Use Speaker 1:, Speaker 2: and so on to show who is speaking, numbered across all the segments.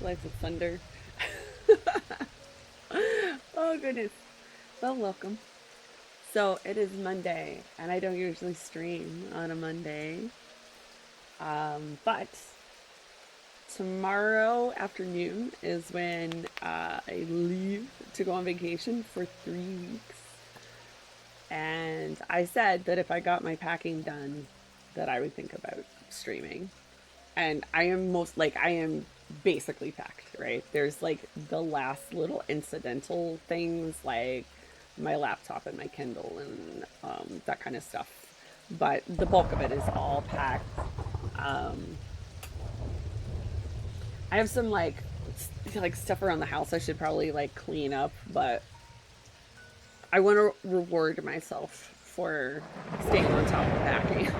Speaker 1: flashlights with thunder. Oh, goodness. Well, welcome. So, it is Monday, and I don't usually stream on a Monday. But tomorrow afternoon is when I leave to go on vacation for 3 weeks. And I said that if I got my packing done, that I would think about streaming. And I am basically packed, right? There's like the last little incidental things like my laptop and my Kindle and that kind of stuff. But the bulk of it is all packed. Um, I have some like stuff around the house I should probably like clean up, but I want to reward myself for staying on top of packing.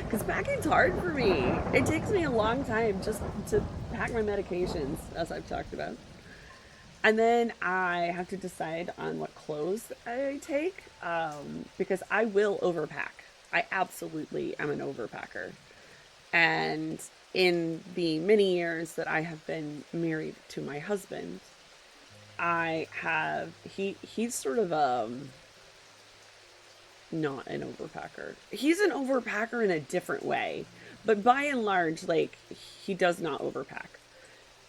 Speaker 1: Because packing's hard for me. It takes me a long time just to pack my medications, as I've talked about. And then I have to decide on what clothes I take because I will overpack. I absolutely am an overpacker. And in the many years that I have been married to my husband, he's sort of not an overpacker. He's an overpacker in a different way, but by and large, like he does not overpack.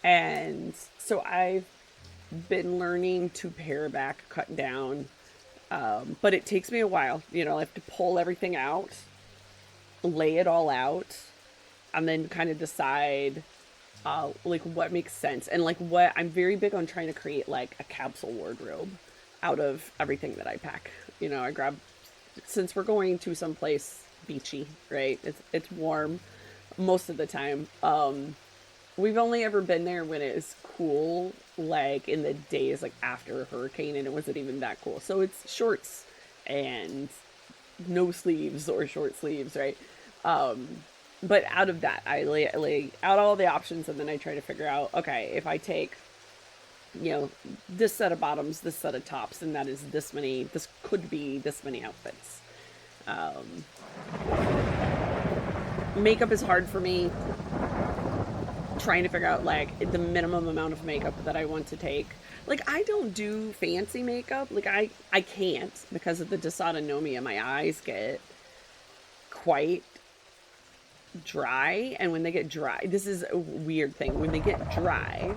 Speaker 1: And so I've been learning to pare back, cut down, but it takes me a while. I have to pull everything out, lay it all out, and then kind of decide like what makes sense and like what I'm very big on trying to create like a capsule wardrobe out of everything that I pack. I grab since we're going to some place beachy, right? It's warm most of the time. We've only ever been there when it is cool, like in the days like after a hurricane, and it wasn't even that cool. So it's shorts and no sleeves or short sleeves, right? But out of that, I lay out all the options, and then I try to figure out, okay, if I take, this set of bottoms, this set of tops, and that is this many, this could be this many outfits. Makeup is hard for me. Trying to figure out like the minimum amount of makeup that I want to take. Like I don't do fancy makeup. Like I can't because of the dysautonomia. My eyes get quite dry, and when they get dry, this is a weird thing, when they get dry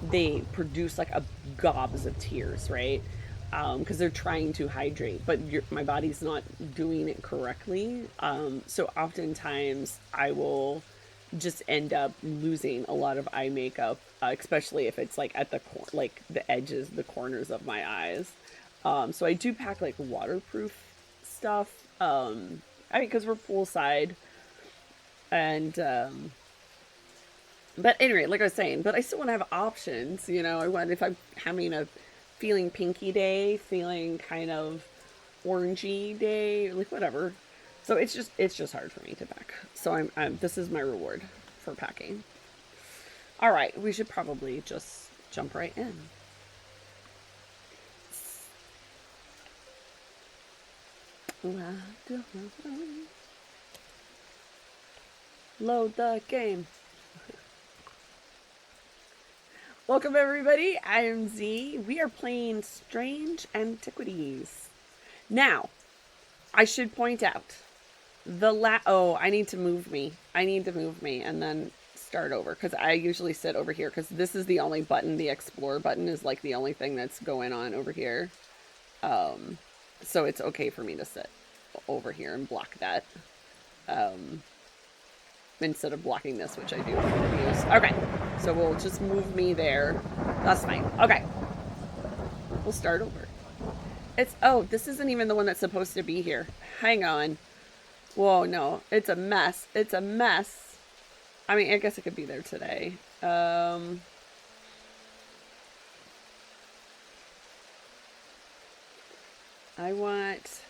Speaker 1: they produce like a gobs of tears, right? Because they're trying to hydrate, but my body's not doing it correctly. So oftentimes I will just end up losing a lot of eye makeup, especially if it's like at like the edges, the corners of my eyes. So I do pack like waterproof stuff. I mean, because we're poolside. And but anyway, like I was saying, but I still want to have options. I want, if I'm having a feeling pinky day, feeling kind of orangey day, like whatever. So it's just hard for me to pack. So I'm this is my reward for packing. All right, we should probably just jump right in. Load the game. Welcome everybody, I'm Z. We are playing Strange Antiquities. Now, I should point out, I need to move me. And then start over, because I usually sit over here, because this is the only button, the explore button is like the only thing that's going on over here. So it's okay for me to sit over here and block that. Instead of blocking this, which I do use. Okay, so we'll just move me there. That's fine. Okay, we'll start over. This isn't even the one that's supposed to be here. Hang on. Whoa, no, it's a mess. It's a mess. I mean, I guess it could be there today. I want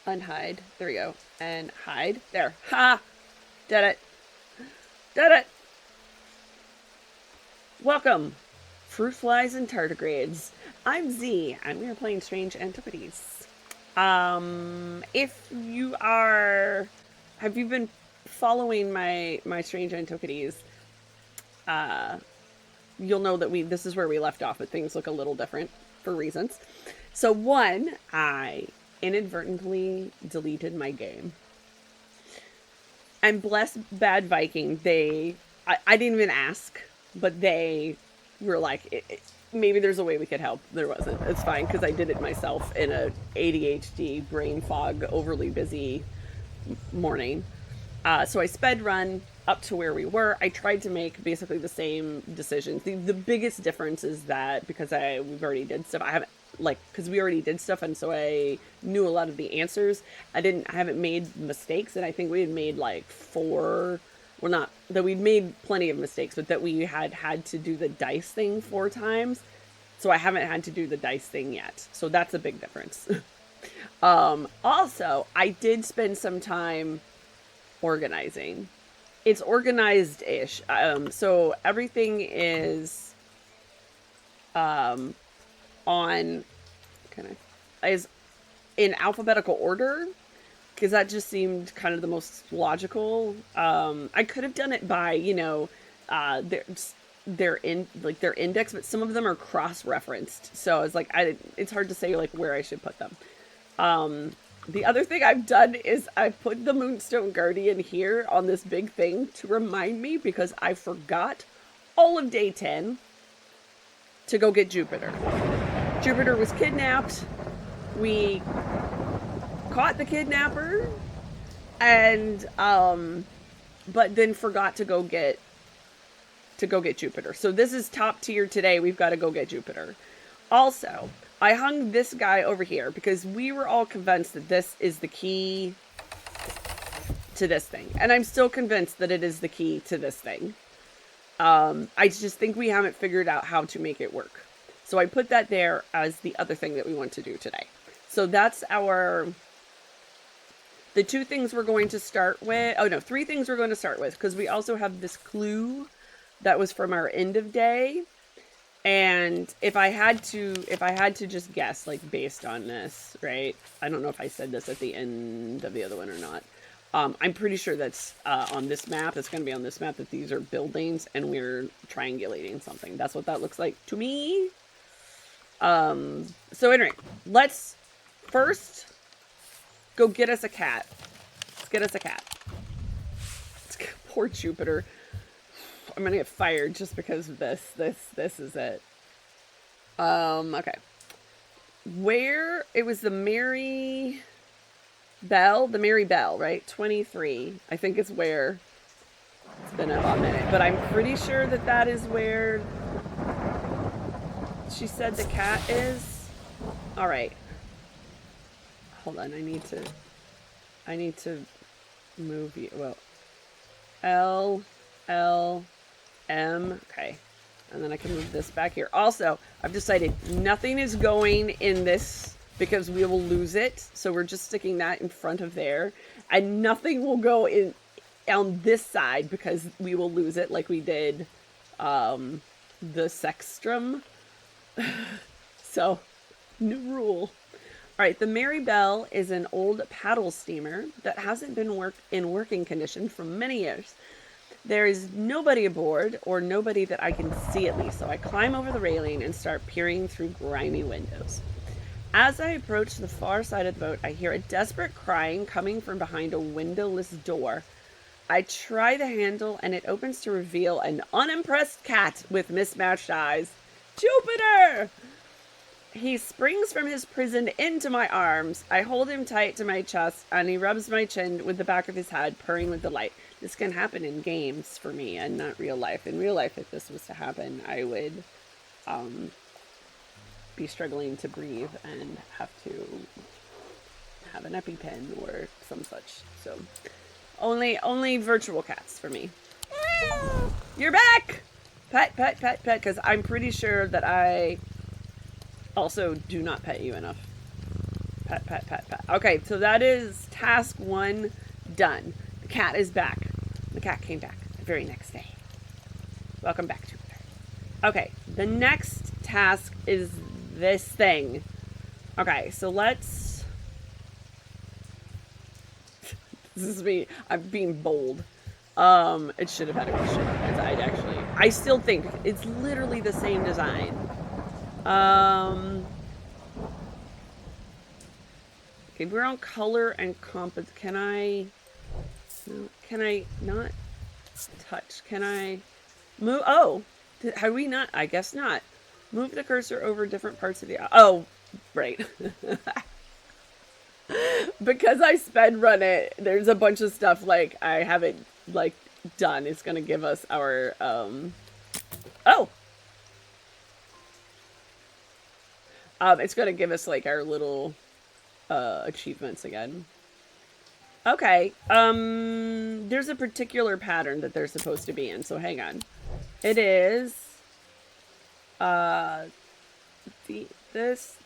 Speaker 1: unhide. There we go. And hide. There. Ha! Did it. Did it! Welcome, fruit flies and tardigrades. I'm Z, and we are playing Strange Antiquities. If you are... Have you been following my Strange Antiquities? you'll know that this is where we left off, but things look a little different for reasons. So one, I inadvertently deleted my game. And bless Bad Viking, I didn't even ask, but they were like, maybe there's a way we could help. There wasn't. It's fine, because I did it myself in a ADHD, brain fog, overly busy morning. So I sped run up to where we were. I tried to make basically the same decisions. The biggest difference is that because we've already did stuff, I haven't, because we already did stuff, and so I knew a lot of the answers. I haven't made mistakes, and I think we had made like 4, well, not that we'd made plenty of mistakes, but that we had to do the dice thing 4 times. So I haven't had to do the dice thing yet. So that's a big difference. Also, I did spend some time organizing. It's organized-ish. So everything is is in alphabetical order, because that just seemed kind of the most logical. I could have done it by, their index, but some of them are cross-referenced. So it's like it's hard to say like where I should put them. The other thing I've done is I put the Moonstone Guardian here on this big thing to remind me, because I forgot all of day 10 to go get Jupiter. Jupiter was kidnapped. We caught the kidnapper, and but then forgot to go get Jupiter. So this is top tier today. We've got to go get Jupiter. Also, I hung this guy over here because we were all convinced that this is the key to this thing. And I'm still convinced that it is the key to this thing. I just think we haven't figured out how to make it work. So I put that there as the other thing that we want to do today. So that's the 2 things we're going to start with. Oh no, 3 things we're going to start with, because we also have this clue that was from our end of day. And if I had to just guess, like based on this, right? I don't know if I said this at the end of the other one or not. I'm pretty sure that's on this map. It's going to be on this map that these are buildings and we're triangulating something. That's what that looks like to me. So anyway, let's first go get us a cat. Let's get us a cat. Poor Jupiter. I'm gonna get fired just because of this. This is it. Okay. Where it was the Mary Bell, right? 23. I think it's where. It's been a hot minute, but I'm pretty sure that is where she said the cat is. All right. Hold on. I need to move you. Well, L M. Okay. And then I can move this back here. Also, I've decided nothing is going in this because we will lose it. So we're just sticking that in front of there. And nothing will go in on this side because we will lose it like we did the Sextrum. So, new rule. All right, the Mary Bell is an old paddle steamer that hasn't been in working condition for many years. There is nobody aboard, or nobody that I can see at least, so I climb over the railing and start peering through grimy windows. As I approach the far side of the boat, I hear a desperate crying coming from behind a windowless door. I try the handle, and it opens to reveal an unimpressed cat with mismatched eyes. Jupiter! He springs from his prison into my arms. I hold him tight to my chest, and he rubs my chin with the back of his head, purring with delight. This can happen in games for me and not real life. In real life, if this was to happen, I would be struggling to breathe and have to have an EpiPen or some such. So only virtual cats for me. You're back! Pet, pet, pet, pet, because I'm pretty sure that I also do not pet you enough. Pet, pet, pet, pet. Okay, so that is task 1 done. The cat is back. The cat came back the very next day. Welcome back, Jupiter. Okay, the next task is this thing. Okay, so let's... This is me. I'm being bold. It should have had a question. I'd actually... I still think it's literally the same design. Okay, we're on color and composition. Can I? No, can I not touch? Can I move? Oh, have we not? I guess not. Move the cursor over different parts of the. Oh, right. Because I sped run it, there's a bunch of stuff like I haven't like done. It's gonna give us our oh. It's gonna give us like our little achievements again. Okay. There's a particular pattern that they're supposed to be in, so hang on. It is this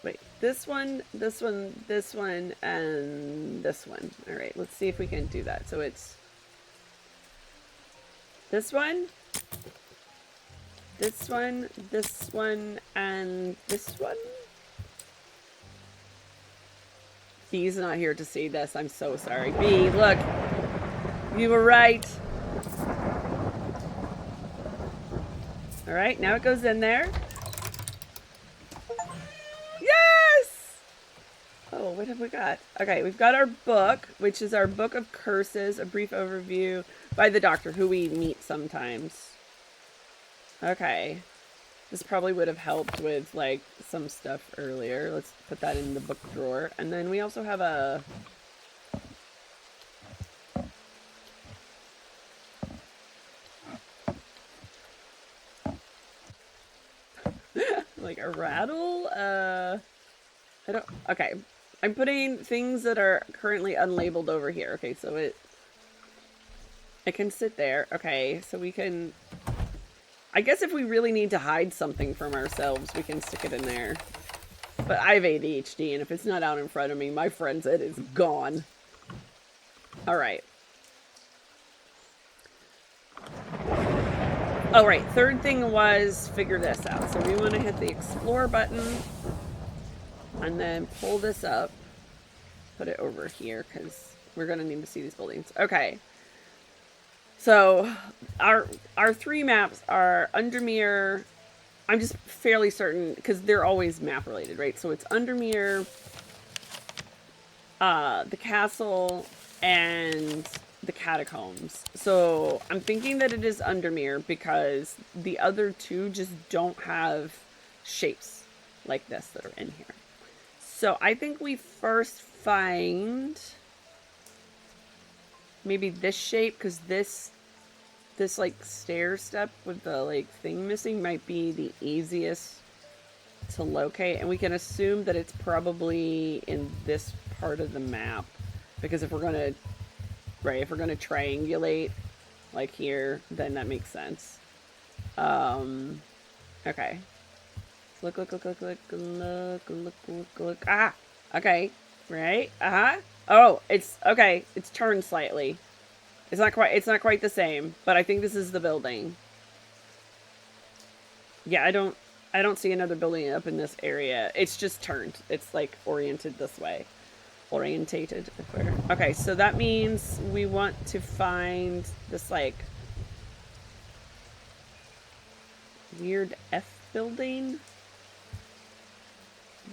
Speaker 1: wait, this one, this one, this one, and this one. Alright, let's see if we can do that. So it's this one, this one, this one, and this one. B's not here to see this. I'm so sorry. B, look. You were right. Alright, now it goes in there. Yes! Oh, what have we got? Okay, we've got our book, which is our Book of Curses, a brief overview by the doctor, who we meet sometimes. Okay. This probably would have helped with, like, some stuff earlier. Let's put that in the book drawer. And then we also have a... like a rattle? I don't... Okay. I'm putting things that are currently unlabeled over here. Okay, so it can sit there. Okay, so we can... I guess if we really need to hide something from ourselves, we can stick it in there. But I have ADHD, and if it's not out in front of me, my friend said it's gone. Alright. Alright, third thing was figure this out. So we want to hit the explore button, and then pull this up. Put it over here, because we're going to need to see these buildings. Okay. So, our three maps are Undermere. I'm just fairly certain, because they're always map related, right? So it's Undermere, the castle, and the catacombs. So I'm thinking that it is Undermere, because the other two just don't have shapes like this that are in here. So I think we first find... maybe this shape, because this like stair step with the like thing missing might be the easiest to locate, and we can assume that it's probably in this part of the map, because if we're gonna triangulate like here, then that makes sense. Okay. Look. Ah! Okay. Right? Uh-huh. Oh, it's okay. It's turned slightly. It's not quite the same, but I think this is the building. Yeah, I don't see another building up in this area. It's just turned. It's like oriented this way. Orientated. Okay, so that means we want to find this like weird F building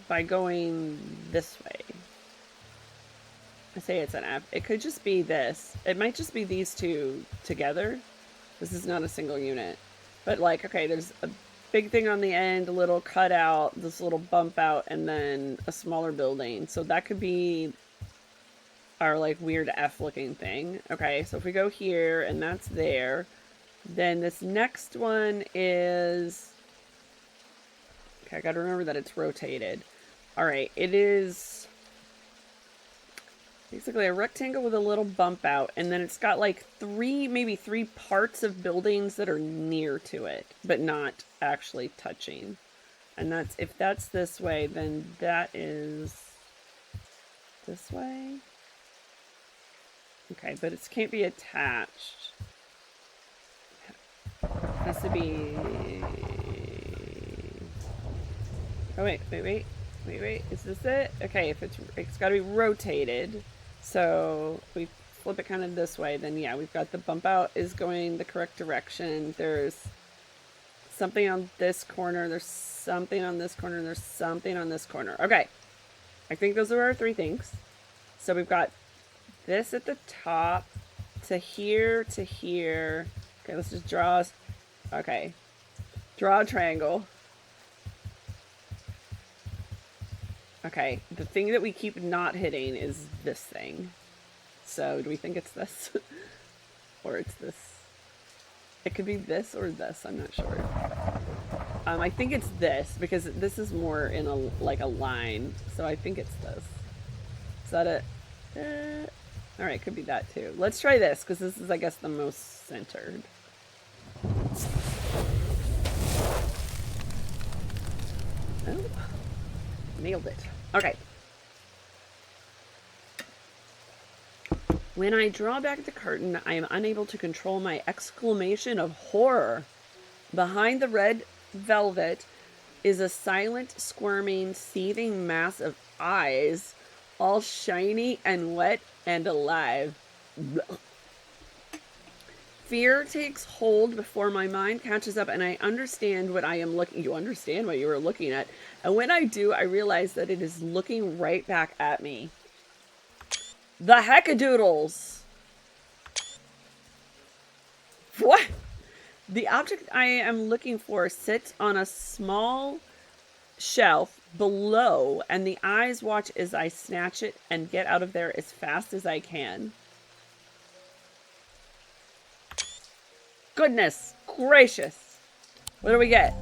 Speaker 1: by going this way. I say it's an F. It could just be this. It might just be these two together. This is not a single unit. But like, okay, there's a big thing on the end, a little cutout, this little bump out, and then a smaller building. So that could be our like weird F looking thing. Okay, so if we go here and that's there, then this next one is... Okay, I gotta remember that it's rotated. Alright, it is... basically a rectangle with a little bump out, and then it's got like maybe three parts of buildings that are near to it, but not actually touching. And that's, if that's this way, then that is this way. Okay, but it can't be attached. It has to be... Oh, wait. Is this it? Okay, if it's got to be rotated. So we flip it kind of this way, then yeah, we've got the bump out is going the correct direction. There's something on this corner. There's something on this corner. There's something on this corner. Okay. I think those are our three things. So we've got this at the top to here to here. Okay, let's just draw. Okay. Draw a triangle. Okay, the thing that we keep not hitting is this thing. So do we think it's this? Or it's this? It could be this or this, I'm not sure. I think it's this because this is more in a like a line. So I think it's this. Is that it? All right, could be that too. Let's try this because this is, I guess, the most centered. Oh, nailed it. Okay. When I draw back the curtain, I am unable to control my exclamation of horror. Behind the red velvet is a silent, squirming, seething mass of eyes, all shiny and wet and alive. Blech. Fear takes hold before my mind catches up and I understand what I am looking. You understand what you were looking at. And when I do, I realize that it is looking right back at me. The heckadoodles! What? The object I am looking for sits on a small shelf below, and the eyes watch as I snatch it and get out of there as fast as I can. Goodness gracious. What do we get?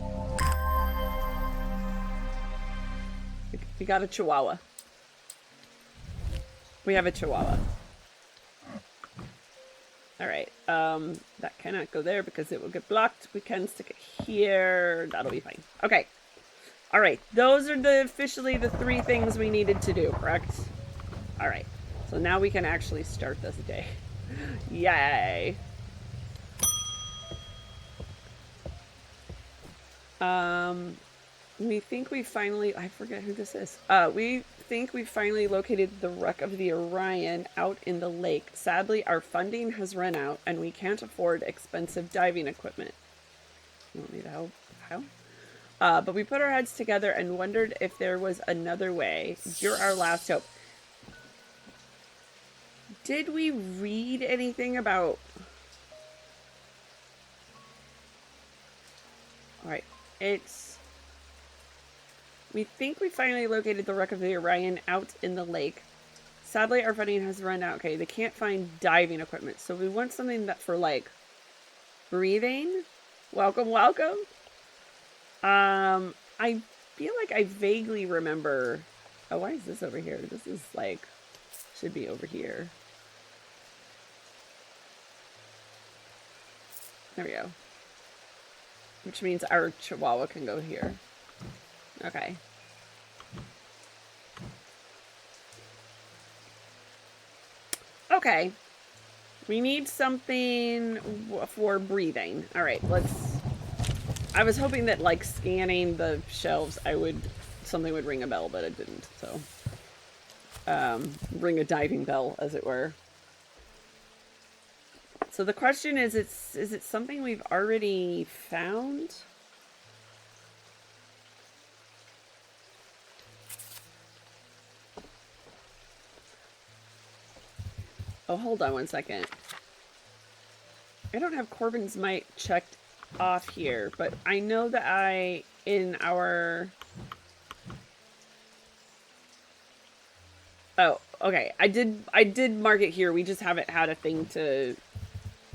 Speaker 1: We got a chihuahua. We have a chihuahua. Alright, that cannot go there because it will get blocked. We can stick it here. That'll be fine. Okay. Alright, those are officially the three things we needed to do, correct? Alright, so now we can actually start this day. Yay! We think we finally, I forget who this is. We think we finally located the wreck of the Orion out in the lake. Sadly, our funding has run out and we can't afford expensive diving equipment. You want me to help? How? But we put our heads together and wondered if there was another way. You're our last hope. Did we read anything about... Alright, it's... We think we finally located the wreck of the Orion out in the lake. Sadly, our funding has run out. Okay, they can't find diving equipment. So we want something that for, like, breathing. Welcome, welcome. I feel like I vaguely remember... Oh, why is this over here? This is, like, should be over here. There we go. Which means our chihuahua can go here. Okay. Okay. We need something for breathing. All right, let's... I was hoping that, like, scanning the shelves, something would ring a bell, but it didn't, so... ring a diving bell, as it were. So the question is it something we've already found? Oh, hold on one second. I don't have Corbin's Might checked off here, but I know that in our... Oh, okay. I did mark it here. We just haven't had a thing to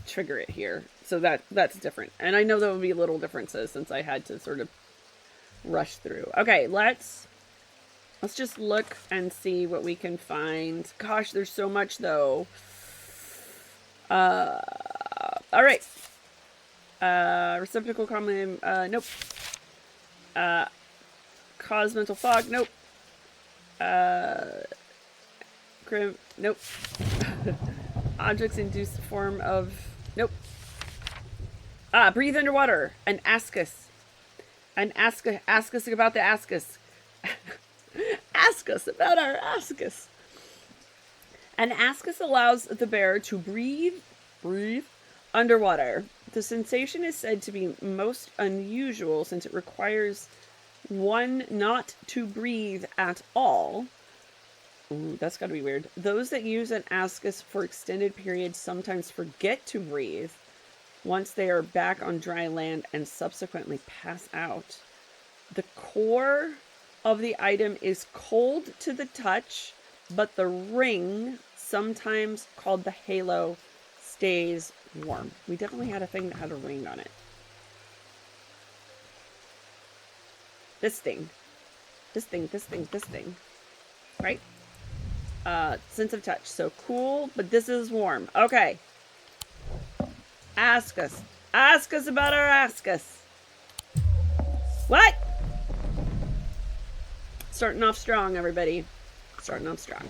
Speaker 1: trigger it here. So that's different. And I know there will be little differences since I had to sort of rush through. Okay, let's just look and see what we can find. Gosh, there's so much though. All right. Receptacle common, nope. Cause mental fog, nope. Nope. Objects induce the form of, nope. Breathe underwater and ask us. And ask us about the ask us. Ask us about our ask us. An ascus allows the bear to breathe underwater. The sensation is said to be most unusual since it requires one not to breathe at all. Ooh, that's gotta be weird. Those that use an ascus for extended periods sometimes forget to breathe once they are back on dry land and subsequently pass out. The core of the item is cold to the touch, but the ring, sometimes called the halo, stays warm. We definitely had a thing that had a ring on it. This thing. Right? Sense of touch. So cool, but this is warm. Okay. Ask us. Ask us about our ascus. What? Starting off strong, everybody. Starting off strong.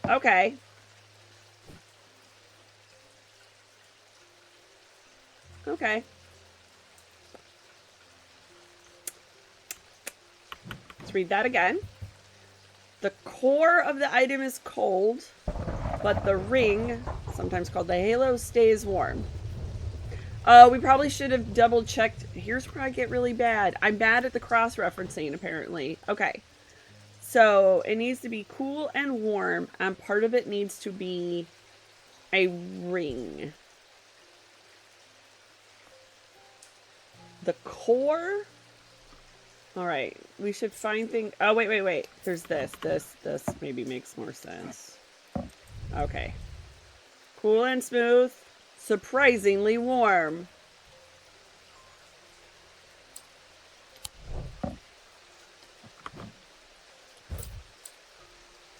Speaker 1: Okay. Okay. Let's read that again. The core of the item is cold, but the ring, sometimes called the halo, stays warm. We probably should have double checked. Here's where I get really bad. I'm bad at the cross-referencing, apparently. Okay. So, it needs to be cool and warm, and part of it needs to be a ring. The core? Alright, we should find things. Oh, wait. There's this. This maybe makes more sense. Okay. Cool and smooth. Surprisingly warm.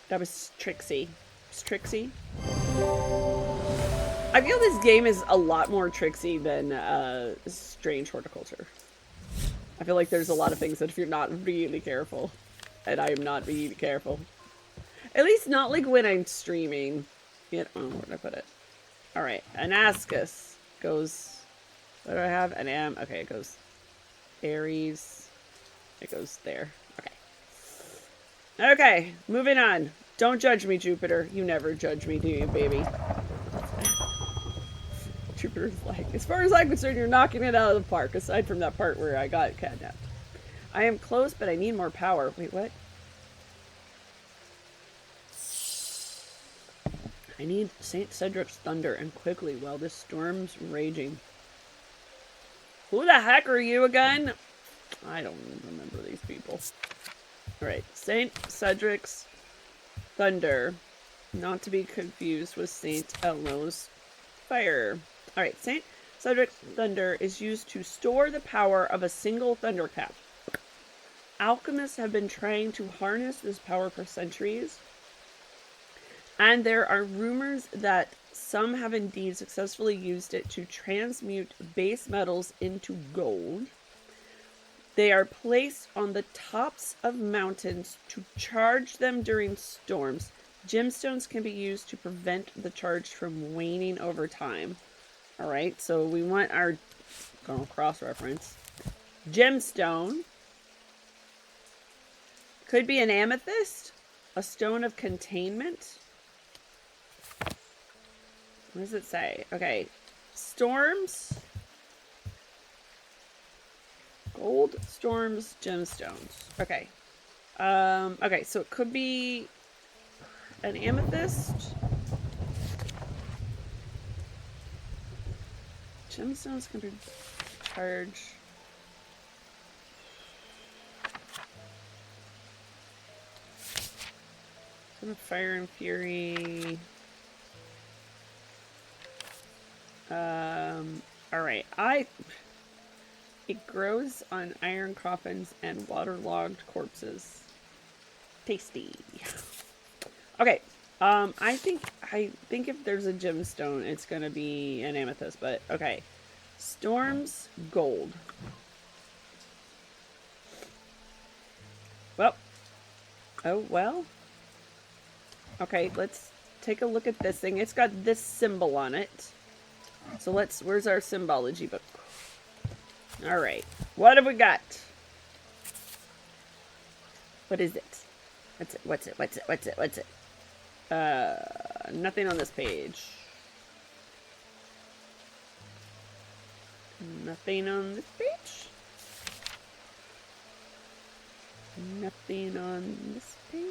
Speaker 1: That was Trixie. It's Trixie. I feel this game is a lot more Trixie than Strange Horticulture. I feel like there's a lot of things that if you're not really careful, and I am not really careful. At least not like when I'm streaming. Where did I put it? Alright, an ascus goes, what do I have? An M, okay, it goes Aries, it goes there, okay. Okay, moving on. Don't judge me, Jupiter. You never judge me, do you, baby? Jupiter's like, as far as I'm concerned, you're knocking it out of the park, aside from that part where I got kidnapped. I am close, but I need more power. Wait, what? I need St. Cedric's thunder, and quickly, while this storm's raging. Who the heck are you again? I don't remember these people. Alright, St. Cedric's thunder. Not to be confused with St. Elmo's fire. Alright, St. Cedric's thunder is used to store the power of a single thunderclap. Alchemists have been trying to harness this power for centuries. And there are rumors that some have indeed successfully used it to transmute base metals into gold. They are placed on the tops of mountains to charge them during storms. Gemstones can be used to prevent the charge from waning over time. Alright, so we want our cross-reference. Gemstone. Could be an amethyst. A stone of containment. What does it say? Okay. Storms. Gold, storms, gemstones. Okay. Okay, so it could be an amethyst. Gemstones can be charged. Fire and Fury. Alright. It grows on iron coffins and waterlogged corpses. Tasty. Okay. I think if there's a gemstone, it's gonna be an amethyst, but okay. Storms, gold. Well. Oh, well. Okay, let's take a look at this thing. It's got this symbol on it. So where's our symbology book? Alright, what have we got? What is it? What's it? What's it? What's it? What's it? What's it? Nothing on this page. Nothing on this page. Nothing on this page.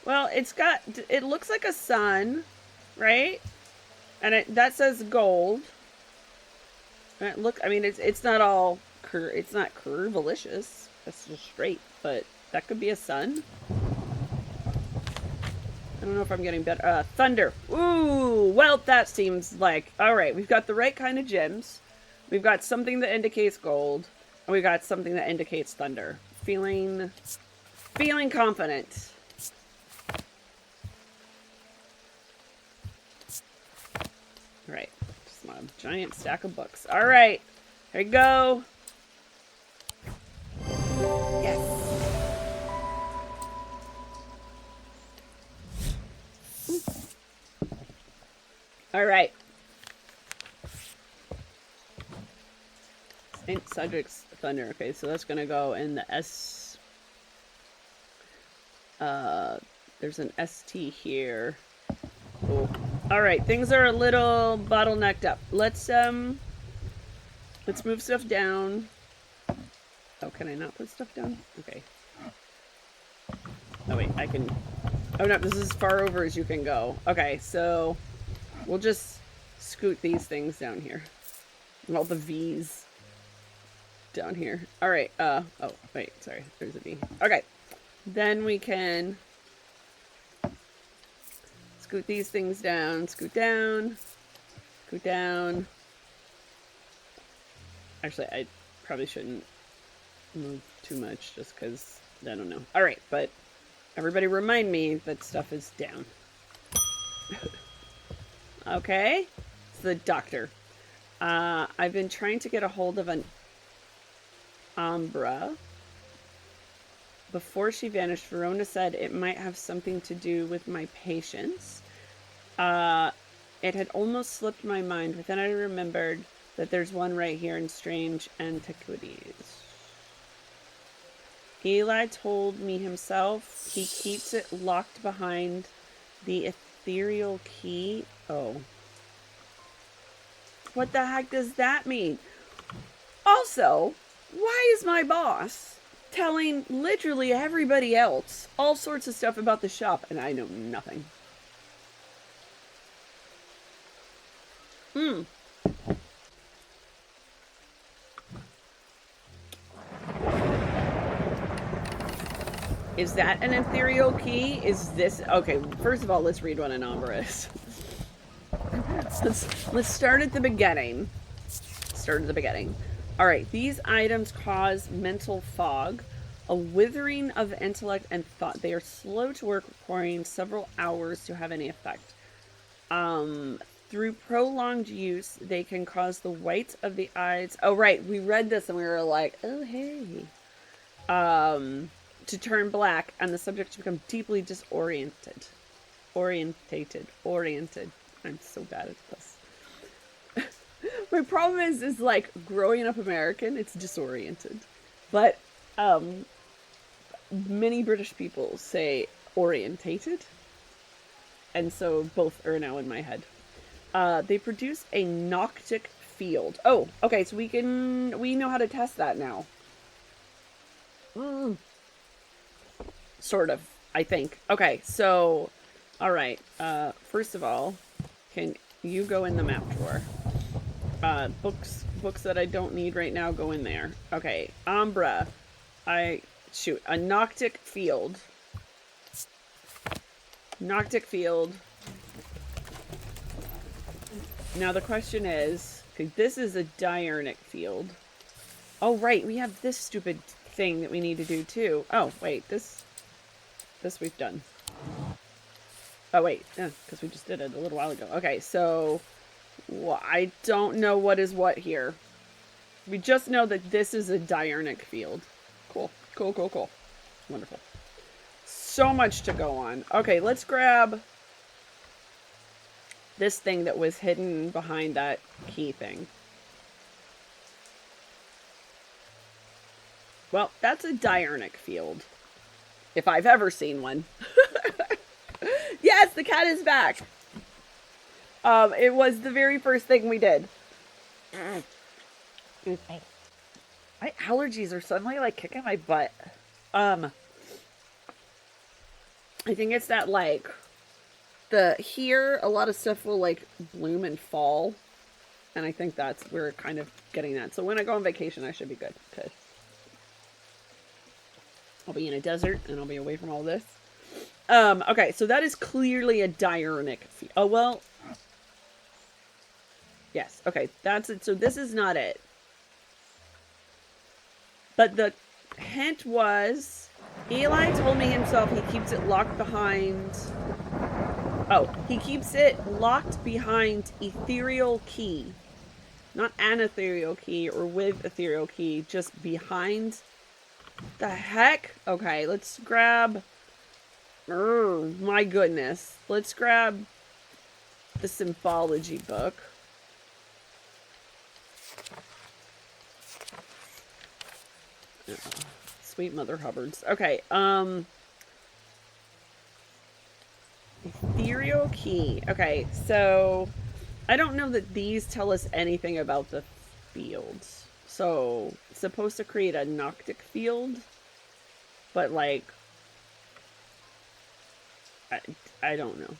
Speaker 1: Well, it looks like a sun, right? And that says gold. And I mean, it's not all it's not curvilicious. It's just straight, but that could be a sun. I don't know if I'm getting better. Thunder. Ooh, well, that seems like... All right, we've got the right kind of gems. We've got something that indicates gold. And we've got something that indicates thunder. Feeling confident. All right, just a giant stack of books. All right, here we go. Yes. All right. Saint Cedric's Thunder. Okay, so that's gonna go in the S. There's an ST here. Oh. All right, things are a little bottlenecked up. Let's move stuff down. Oh, can I not put stuff down? Okay. Oh wait, I can. Oh no, this is as far over as you can go. Okay, so we'll just scoot these things down here. All the V's down here. All right. Oh wait, sorry. There's a V. Okay. Then we can scoot these things down. Scoot down. Scoot down. Actually, I probably shouldn't move too much just because I don't know. All right, but everybody remind me that stuff is down. Okay. It's the doctor. I've been trying to get a hold of an Umbra. Before she vanished, Verona said it might have something to do with my patients. It had almost slipped my mind, but then I remembered that there's one right here in Strange Antiquities. Eli told me himself he keeps it locked behind the ethereal key. Oh. What the heck does that mean? Also, why is my boss telling literally everybody else all sorts of stuff about the shop and I know nothing? Is that an ethereal key? Is this... Okay, first of all, let's read what an Umbra is. Let's start at the beginning. All right, these items cause mental fog, a withering of intellect and thought. They are slow to work, requiring several hours to have any effect. Through prolonged use, they can cause the whites of the eyes... Oh, right, we read this and we were like, oh, hey. To turn black and the subject to become deeply disoriented. Orientated. I'm so bad at this. My problem is like growing up American, it's disoriented. But many British people say orientated. And so both are now in my head. They produce a noctic field. Oh, okay, so we know how to test that now. Sort of, I think. Okay, so, all right. First of all, can you go in the map drawer? Books that I don't need right now go in there. Okay, Umbra. A noctic field. Noctic field. Now the question is, okay, this is a diurnic field. Oh, right, we have this stupid thing that we need to do too. Oh, wait, this we've done. Oh, wait, yeah, because we just did it a little while ago. Okay, so I don't know what is what here. We just know that this is a diurnic field. Cool. Wonderful. So much to go on. Okay, let's grab this thing that was hidden behind that key thing. Well, that's a diurnic field. If I've ever seen one. Yes, the cat is back. It was the very first thing we did. My allergies are suddenly like kicking my butt. I think it's that like here a lot of stuff will like bloom and fall, and I think that's we're kind of getting that. So when I go on vacation, I should be good because I'll be in a desert and I'll be away from all this. Okay, so that is clearly a diurnic field. Oh well. Yes. Okay, that's it. So this is not it. But the hint was, Eli told me himself he keeps it locked behind... Oh, he keeps it locked behind ethereal key. Not an ethereal key or with ethereal key, just behind. The heck? Okay, let's grab... Oh, my goodness. Let's grab the symbology book. Sweet Mother Hubbards. Okay, ethereal key. Okay, so I don't know that these tell us anything about the fields. So, it's supposed to create a noctic field, but like, I don't know.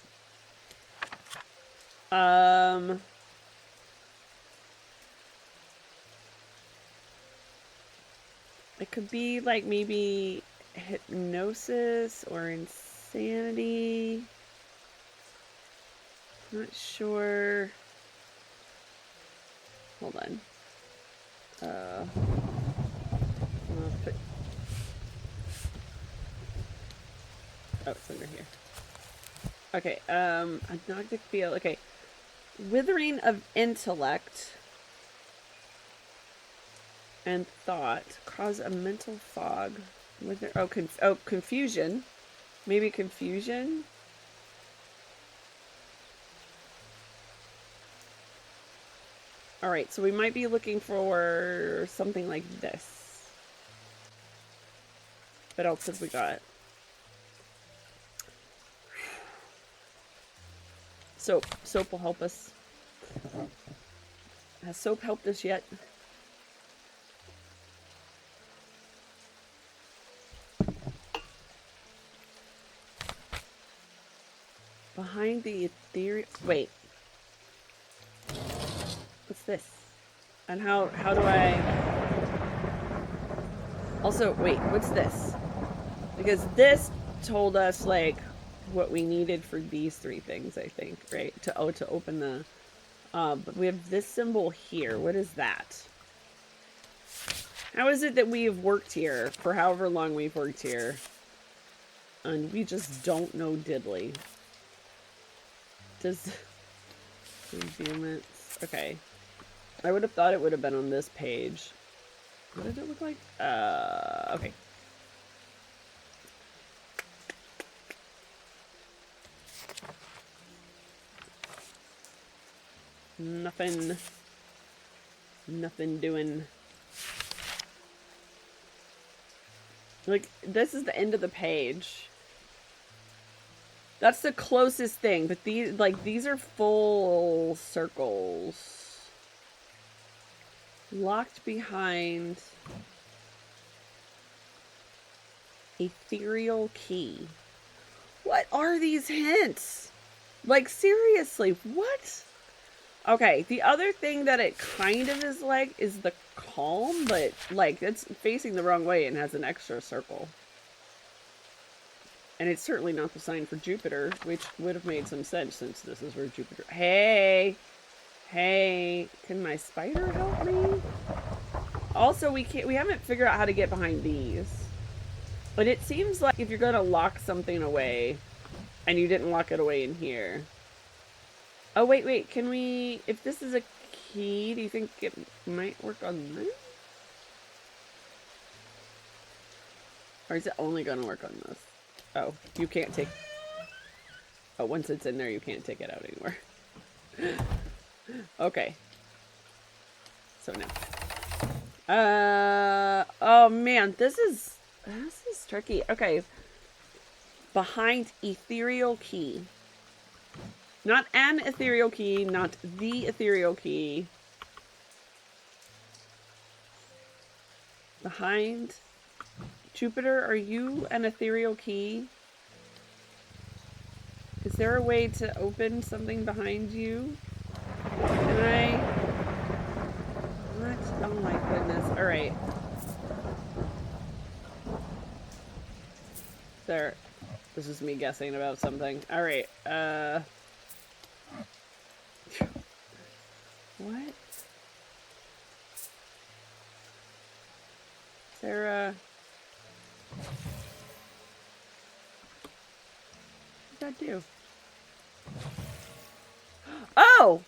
Speaker 1: It could be like maybe hypnosis or insanity. Not sure. Hold on. I'll put... Oh, it's under here. Okay, agnostic field. Okay. Withering of intellect and thought cause a mental fog. Wither... Oh, confusion. Maybe confusion? Alright, so we might be looking for something like this. What else have we got? Soap. Soap will help us. Has soap helped us yet? Behind the ethereal... Wait. What's this? And how do I... Also, wait, what's this? Because this told us, like, what we needed for these three things, I think, right? To open the... but we have this symbol here. What is that? How is it that we have worked here for however long we've worked here, and we just don't know diddly? Does... Okay. I would have thought it would have been on this page. What did it look like? Okay. Nothing doing. Like, this is the end of the page. That's the closest thing, but these, like, these are full circles. Locked behind ethereal key. What are these hints? Like, seriously, what? Okay, the other thing that it kind of is like is the calm, but, like, it's facing the wrong way and has an extra circle. And it's certainly not the sign for Jupiter, which would have made some sense since this is where Jupiter... Hey! Hey, can my spider help me? Also, we haven't figured out how to get behind these. But it seems like if you're going to lock something away, and you didn't lock it away in here. Oh, wait, can we... If this is a key, do you think it might work on this? Or is it only going to work on this? Oh, you can't take... Oh, once it's in there, you can't take it out anymore. Okay. So no. Oh man, this is tricky. Okay. behind ethereal key. Not an ethereal key, not the ethereal key. Behind Jupiter, are you an ethereal key? Is there a way to open something behind you? Can I? What? Oh my goodness. Alright. There. This is me guessing about something. Alright. What? Sarah. What did that do? Oh!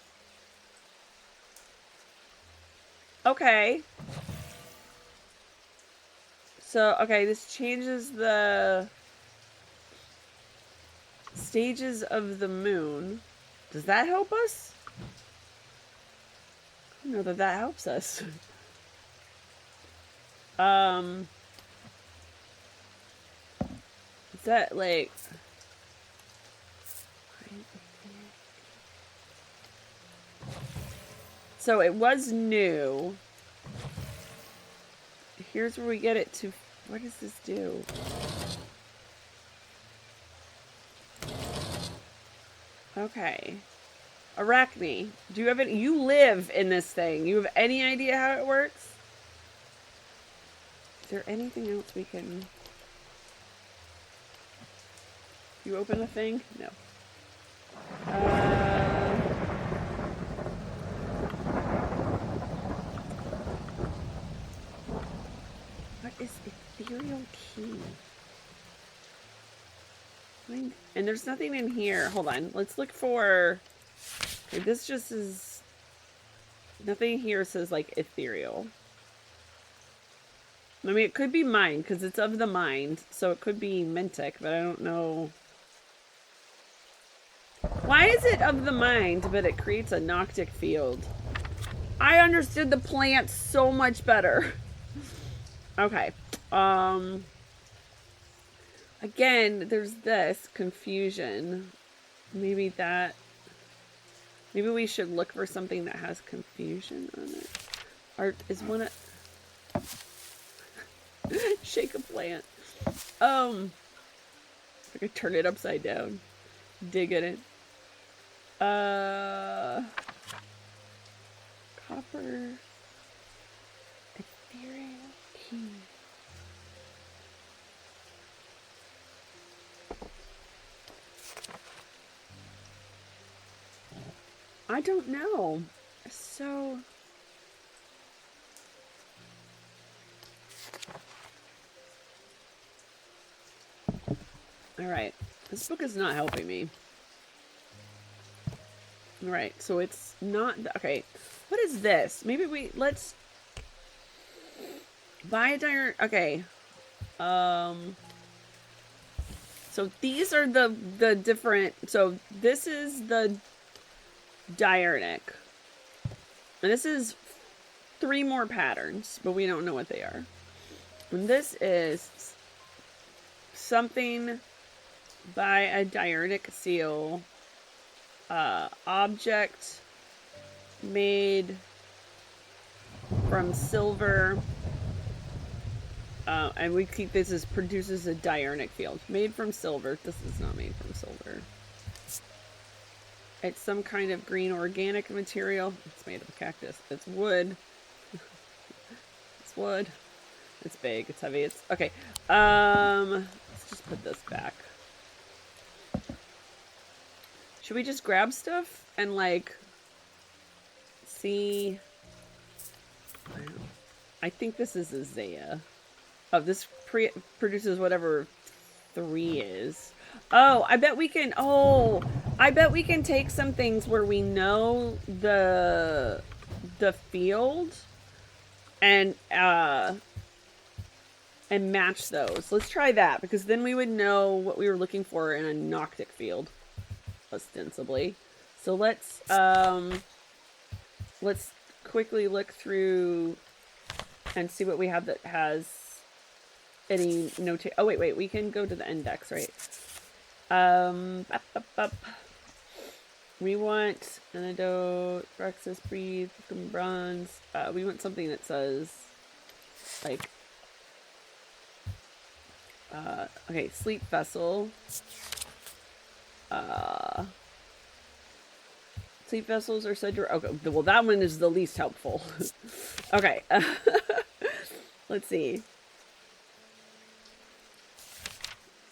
Speaker 1: Okay. So, okay, this changes the stages of the moon. Does that help us? I don't know that that helps us. Is that like... So it was new. Here's where we get it to... What does this do? Okay. Arachne, do you have any... You live in this thing. You have any idea how it works? Is there anything else we can... You open a thing? No. What is ethereal key? And there's nothing in here. Hold on. Let's look for... Okay, this just is... Nothing here says, like, ethereal. I mean, it could be mind, because it's of the mind. So it could be Mentic, but I don't know... Why is it of the mind, but it creates a Noctic field? I understood the plant so much better. Okay. Again, there's this confusion. Maybe that... Maybe we should look for something that has confusion on it. Art is one of... Shake a plant. I could turn it upside down. Dig in it. Copper. Ethereal key. I don't know. So... Alright. This book is not helping me. Alright, so it's not... Okay. What is this? Maybe let's... Buy a diary... Okay. So these are the different... So this is the diurnic. And this is 3 more patterns, but we don't know what they are. And this is something by a diurnic seal. Object made from silver. And we keep this as produces a diurnic field. Made from silver. This is not made from silver. It's some kind of green organic material. It's made of cactus. It's wood. It's wood. It's big. It's heavy. It's okay. Let's just put this back. Should we just grab stuff and like see? I think this is a Zaya. Oh, this produces whatever 3 is. Oh, I bet we can. Oh, I bet we can take some things where we know the field and match those. Let's try that because then we would know what we were looking for in a Noctic field, ostensibly. So let's quickly look through and see what we have that has any notation. Oh wait, we can go to the index, right? Bup, bup, bup. We want antidote, Rexus, breathe, bronze. We want something that says, like, okay, sleep vessel. Sleep vessels are said to. Okay, well, that one is the least helpful. Okay. Let's see.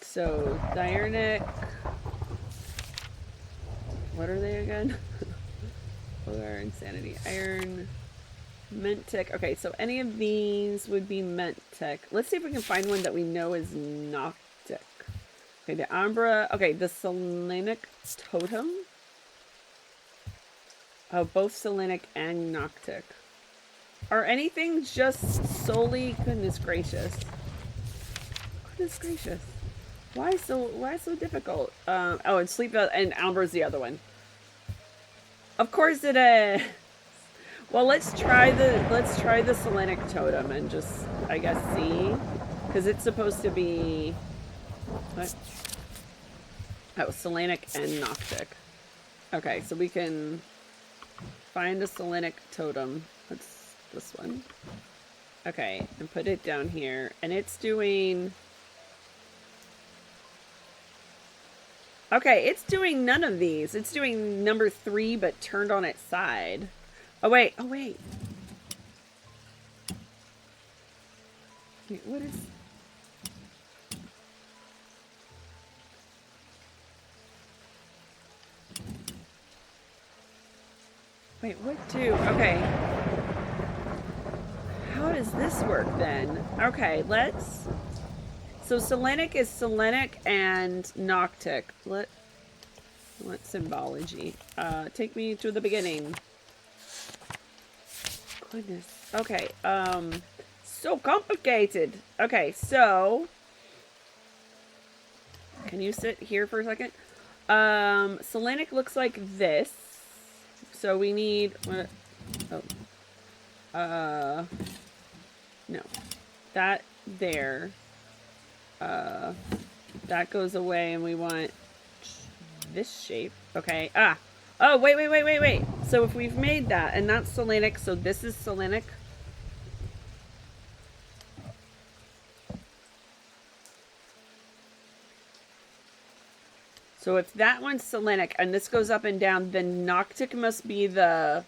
Speaker 1: So, Diurnic. What are they again? Polar Insanity. Iron. Mentic. Okay, so any of these would be Mentic. Let's see if we can find one that we know is Noctic. Okay, the Umbra. Okay, the Selenic Totem. Oh, both Selenic and Noctic. Are anything just solely... Goodness gracious. Goodness gracious. Why so difficult? Oh, and Sleep and Umbra's the other one. Of course it is. Well, let's try the Selenic Totem and just, I guess, see, because it's supposed to be what? Oh, Selenic and Noctic. Okay, so we can find a Selenic Totem. That's this one. Okay, and put it down here, and it's doing. Okay, it's doing none of these. It's doing number 3, but turned on its side. Oh, wait. Oh, wait. Wait, what is... Wait, what do... Okay. How does this work, then? Okay, let's... So, Selenic is Selenic and Noctic. What symbology? Take me to the beginning. Goodness. Okay, so complicated. Okay, so... Can you sit here for a second? Selenic looks like this. So we need... Oh. No. That there. That goes away and we want this shape. Okay. Ah. Oh, wait. So if we've made that, and that's Selenic, so this is Selenic. So if that one's Selenic, and this goes up and down, then Noctic must be this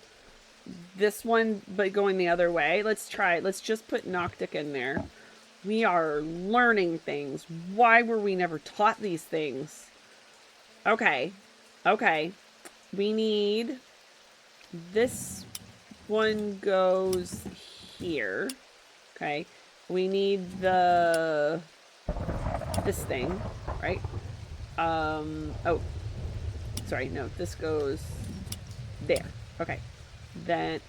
Speaker 1: one, but going the other way. Let's try it. Let's just put Noctic in there. We are learning things. Why were we never taught these things? Okay. Okay. We need... This one goes here. Okay. We need this thing, right? Oh. Sorry, no. This goes there. Okay. Then,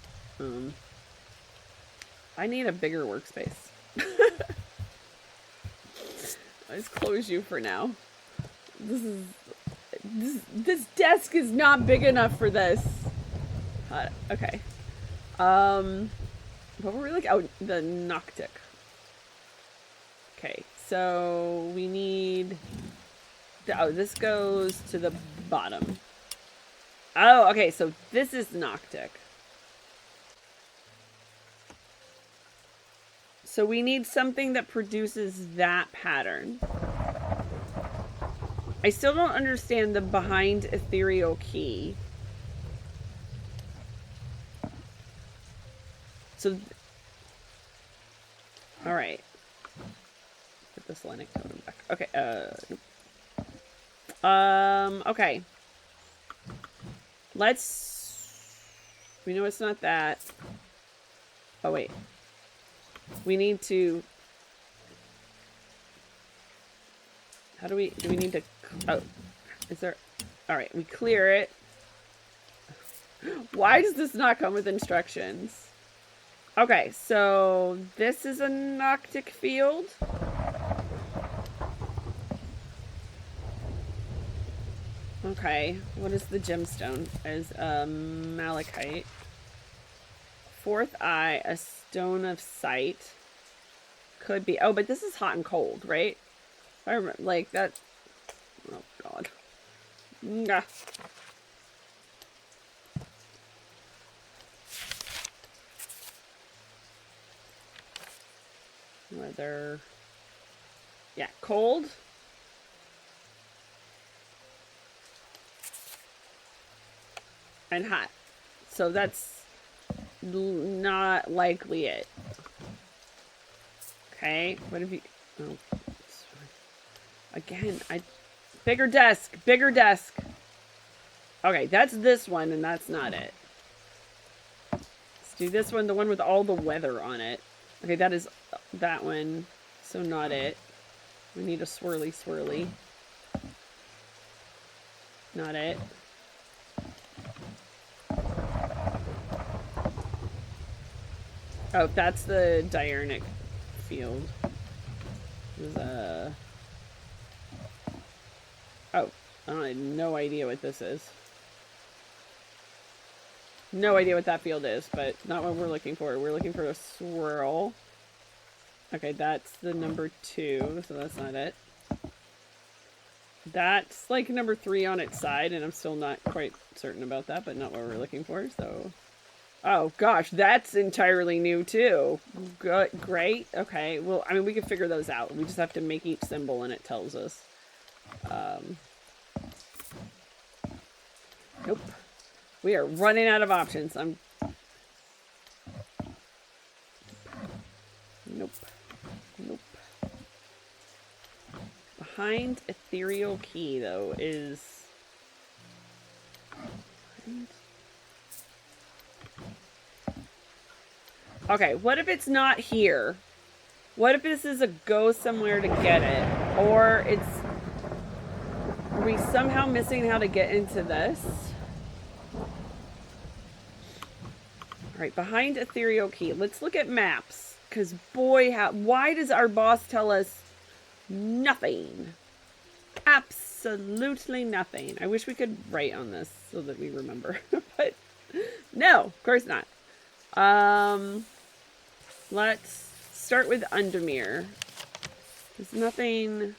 Speaker 1: I need a bigger workspace. Let's close you for now. This desk is not big enough for this. Okay. What were we like? Oh, the Noctic. Okay, so we need... Oh, this goes to the bottom. Oh, okay, so this is Noctic. So we need something that produces that pattern. I still don't understand the behind ethereal key. So, all right. Put the Selenic totem back. Okay. Okay. We know it's not that. Oh wait. We need to. How do we need to? Oh, is there? All right. We clear it. Why does this not come with instructions? Okay, so this is a Noctic field. Okay, what is the gemstone? Is malachite. Fourth eye, a stone of sight. Could be. Oh, but this is hot and cold, right? I remember, like that. Oh, God. Nah. Weather. Yeah, cold. And hot. So that's not likely it. Okay, what have you... Oh, again, bigger desk, bigger desk. Okay, that's this one, and that's not it. Let's do this one, the one with all the weather on it. Okay, that is that one, so not it. We need a swirly swirly. Not it. Oh, that's the diurnic field. There's oh, I have no idea what this is. No idea what that field is, but not what we're looking for. We're looking for a swirl. Okay, that's the number 2, so that's not it. That's like number 3 on its side, and I'm still not quite certain about that, but not what we're looking for, so... Oh, gosh, that's entirely new, too. Good, great. Okay, well, I mean, we can figure those out. We just have to make each symbol, and it tells us. Nope. We are running out of options. Nope. Nope. Behind ethereal key, though, is... Okay, what if it's not here? What if this is a go somewhere to get it? Or it's... Are we somehow missing how to get into this? Alright, behind ethereal key. Let's look at maps. Because boy, why does our boss tell us nothing? Absolutely nothing. I wish we could write on this so that we remember. But no, of course not. Let's start with Undermere. There's nothing...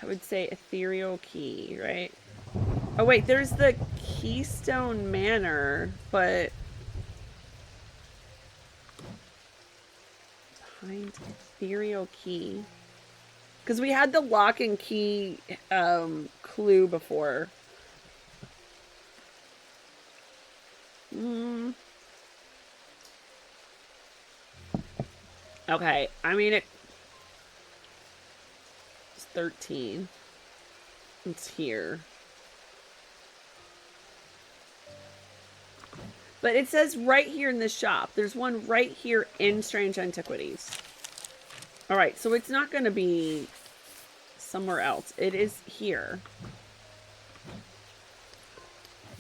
Speaker 1: I would say ethereal key, right? Oh wait, there's the Keystone Manor, but... Behind ethereal key. Because we had the lock and key clue before. Okay, I mean it's 13. It's here. But it says right here in this shop. There's one right here in Strange Antiquities. Alright, so it's not going to be somewhere else. It is here.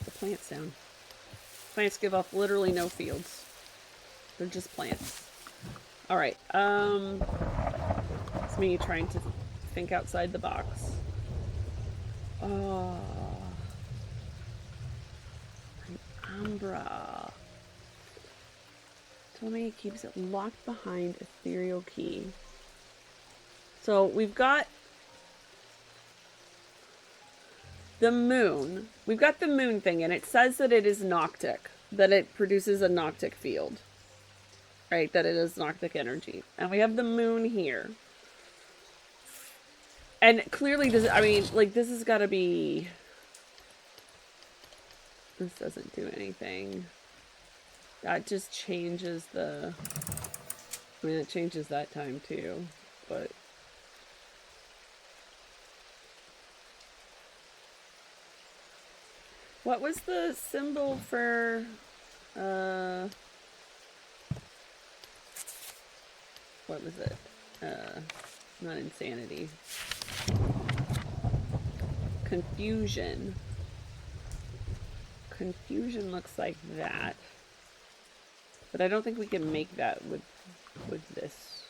Speaker 1: The plants down. Plants give off literally no fields. They're just plants. Alright, it's me trying to think outside the box. Oh... Umbra. Tell me it keeps it locked behind ethereal key. So we've got the moon. We've got the moon thing, and it says that it is Noctic. That it produces a Noctic field. Right? That it is Noctic energy. And we have the moon here. And clearly this, I mean, like, this has got to be... This doesn't do anything. That just changes the... I mean, it changes that time too, but... What was the symbol for... What was it? Not insanity. Confusion. Confusion looks like that, but I don't think we can make that with this.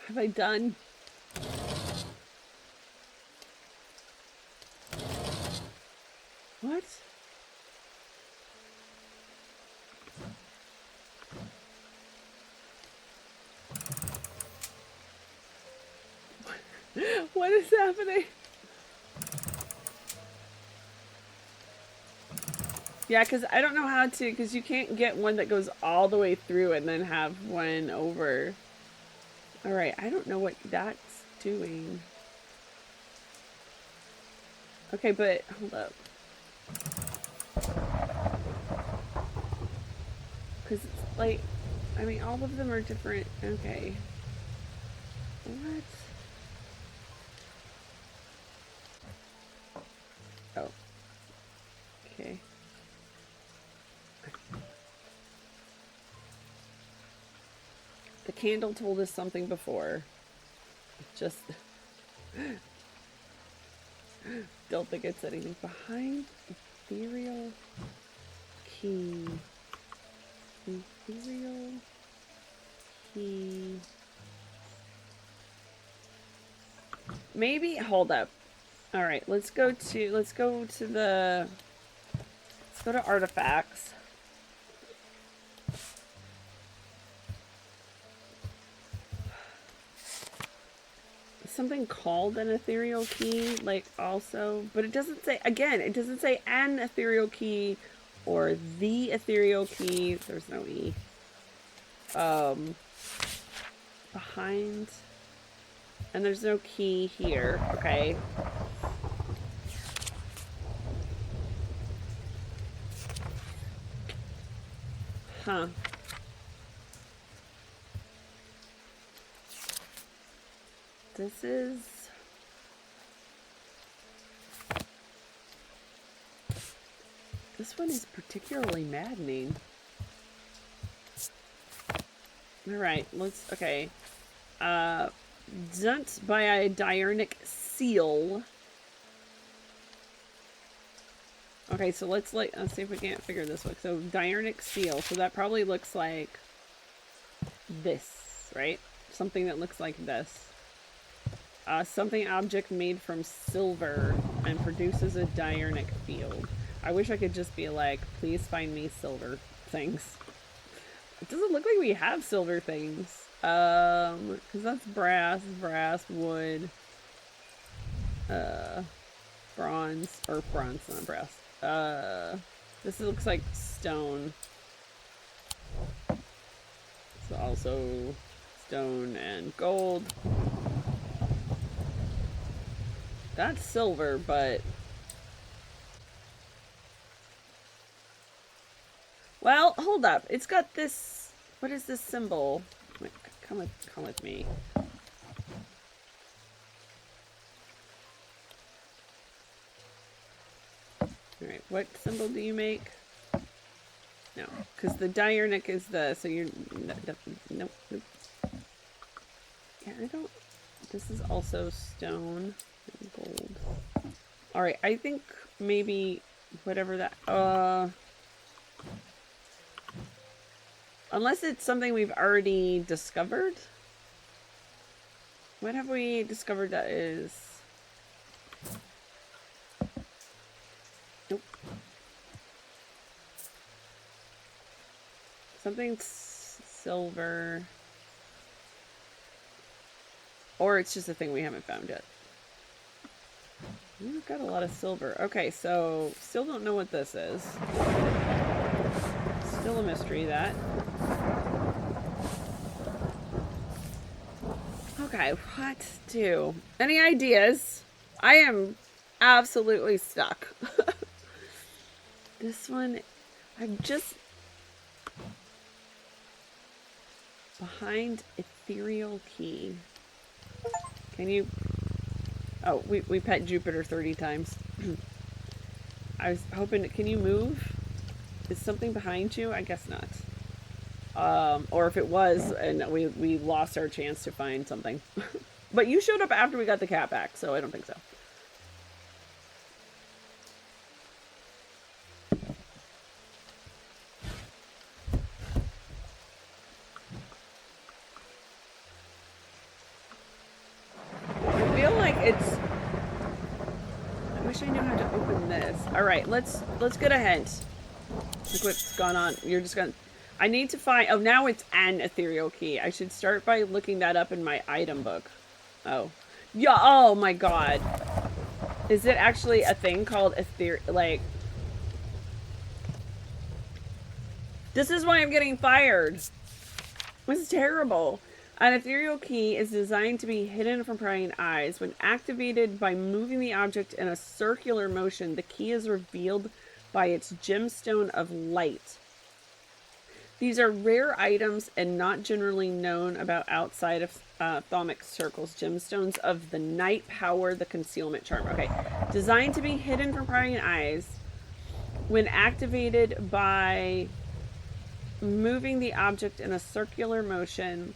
Speaker 1: Have I done? What? What is happening? Yeah, because I don't know how to, because you can't get one that goes all the way through and then have one over. Alright, I don't know what that's doing. Okay, but hold up. Because it's like, I mean, all of them are different. Okay. What? Oh. Okay. The candle told us something before. Just don't think it's anything. Behind ethereal key. Ethereal key. Maybe hold up. All right, let's go to artifacts. Something called an ethereal key, like also, but it doesn't say, again, it doesn't say an ethereal key or the ethereal key. There's no E. Behind, and there's no key here. Okay. Huh. This one is particularly maddening. Alright, okay. Dunt by a diurnic seal. Okay, so let's see if we can't figure this one. So diurnic seal, so that probably looks like this, right? Something that looks like this. Something object made from silver and produces a diurnic field. I wish I could just be like, please find me silver things. It doesn't look like we have silver things. Because that's brass, wood, bronze, or bronze, not brass. This looks like stone. So also stone and gold. That's silver, but... Well, hold up. It's got this... What is this symbol? Wait, come with me. Alright, what symbol do you make? No, because the diurnic is the... So you're... Nope. Yeah, I don't... This is also stone and gold. Alright, I think maybe whatever that... Unless it's something we've already discovered. What have we discovered that is... Nope. Something silver. Or it's just a thing we haven't found yet. We've got a lot of silver. Okay, so still don't know what this is. Still a mystery, that. Okay, what to do? Any ideas? I am absolutely stuck. This one, I'm just... Behind ethereal key. Can you... Oh, we pet Jupiter 30 times. I was hoping... Can you move? Is something behind you? I guess not. Or if it was, and we lost our chance to find something. But you showed up after we got the cat back, so I don't think so. I feel like it's... wish I knew how to open this. All right, let's get a hint. Look what's gone on. You're just gonna. I need to find. Oh, now it's an ethereal key. I should start by looking that up in my item book. Oh, yeah. Oh my god. Is it actually a thing called like? This is why I'm getting fired. This is terrible. An ethereal key is designed to be hidden from prying eyes. When activated by moving the object in a circular motion, the key is revealed by its gemstone of light. These are rare items and not generally known about outside of thaumic circles. Gemstones of the night power the concealment charm. Okay. Designed to be hidden from prying eyes. When activated by moving the object in a circular motion,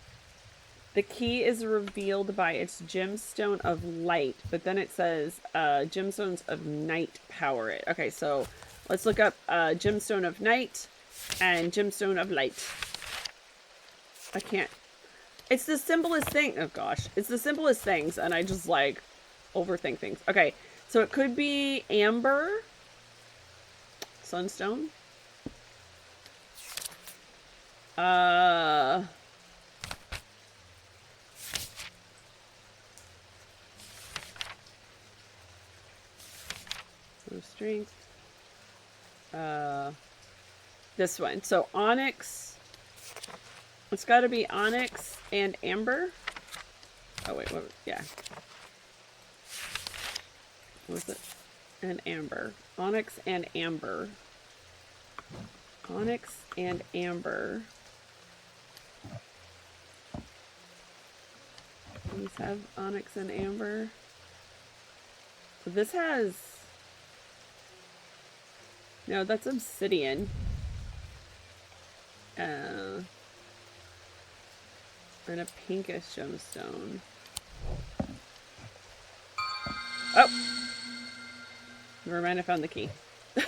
Speaker 1: the key is revealed by its gemstone of light, but then it says gemstones of night power it. Okay, so let's look up gemstone of night and gemstone of light. I can't. It's the simplest thing. Oh gosh, it's the simplest things, and I just like overthink things. Okay, so it could be amber, sunstone. Strength. This one. So onyx. It's got to be onyx and amber. Oh wait, what? Yeah. What was it? And amber. Onyx and amber. Onyx and amber. These have onyx and amber. So this has. No, that's obsidian. And a pinkish gemstone. Oh! Never mind, I found the key. Does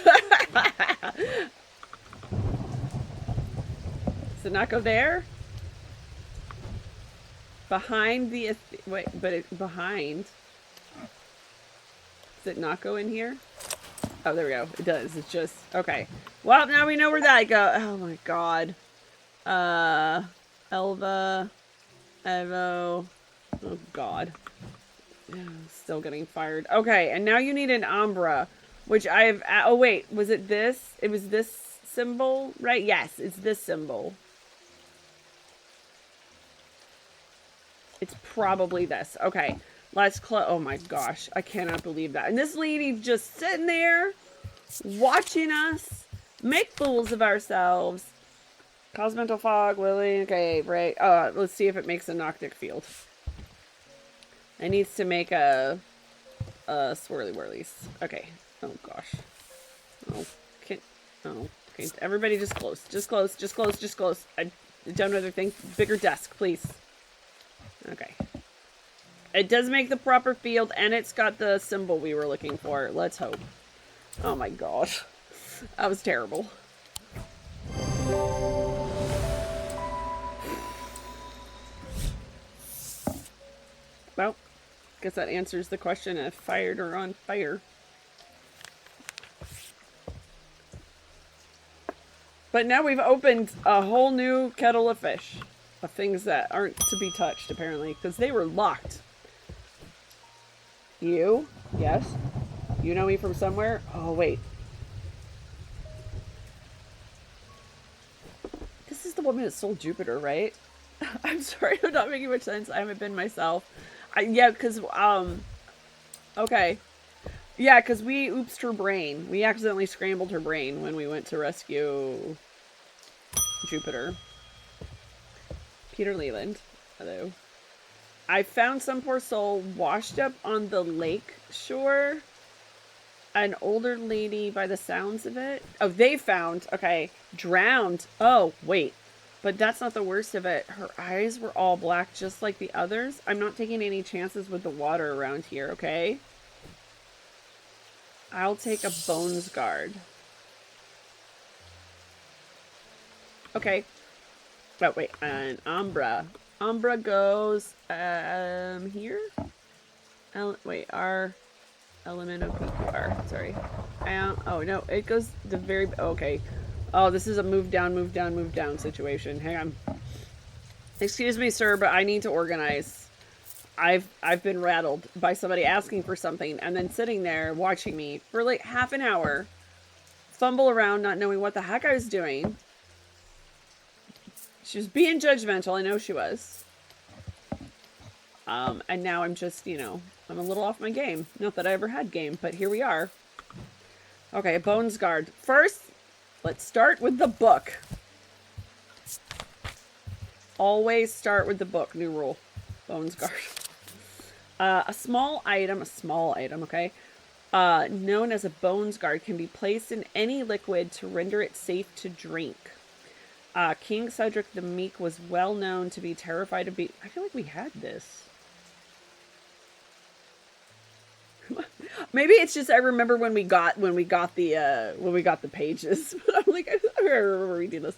Speaker 1: it not go there? Behind the... Wait, but it... Behind... Does it not go in here? Oh, there we go. It does. It's just... Okay. Well, now we know where that goes. Oh my god. Elva... Evo... Oh god. Still getting fired. Okay, and now you need an Umbra. Which I've... Oh wait, was it this? It was this symbol, right? Yes, it's this symbol. It's probably this. Okay. Let's close. Oh my gosh. I cannot believe that. And this lady's just sitting there watching us make fools of ourselves. Cosmental fog, Lily. Okay, right. Let's see if it makes a Noctic field. It needs to make a swirly whirlies. Okay. Oh gosh. Oh, can't. Oh, okay. Everybody just close. Just close. Just close. Just close. I've done other things. Bigger desk, please. Okay. It does make the proper field, and it's got the symbol we were looking for. Let's hope. Oh my gosh. That was terrible. Well, guess that answers the question if fired or on fire. But now we've opened a whole new kettle of fish. Of things that aren't to be touched, apparently. Because they were locked. You? Yes? You know me from somewhere? Oh, wait. This is the woman that stole Jupiter, right? I'm sorry, I'm not making much sense. I haven't been myself. Yeah, because, okay. Yeah, because we oopsed her brain. We accidentally scrambled her brain when we went to rescue Jupiter. Peter Leland. Hello. I found some poor soul washed up on the lake shore. An older lady by the sounds of it. Oh, they found. Okay. Drowned. Oh, wait. But that's not the worst of it. Her eyes were all black just like the others. I'm not taking any chances with the water around here, okay? I'll take a bones guard. Okay. Oh, wait. An Umbra. Umbra goes, here? Wait, R, element of PPR. Sorry. Oh, no. It goes the very... Okay. Oh, this is a move down, move down, move down situation. Hang on. Excuse me, sir, but I need to organize. I've been rattled by somebody asking for something and then sitting there watching me for like half an hour, fumble around not knowing what the heck I was doing. She was being judgmental. I know she was. And now I'm just, you know, I'm a little off my game. Not that I ever had game, but here we are. Okay, Bones Guard. First, let's start with the book. Always start with the book. New rule. Bones Guard. A small item, okay, known as a Bones Guard can be placed in any liquid to render it safe to drink. King Cedric the Meek was well known to be terrified of I feel like we had this. Maybe it's just I remember when we got the pages. I'm like, I remember reading this.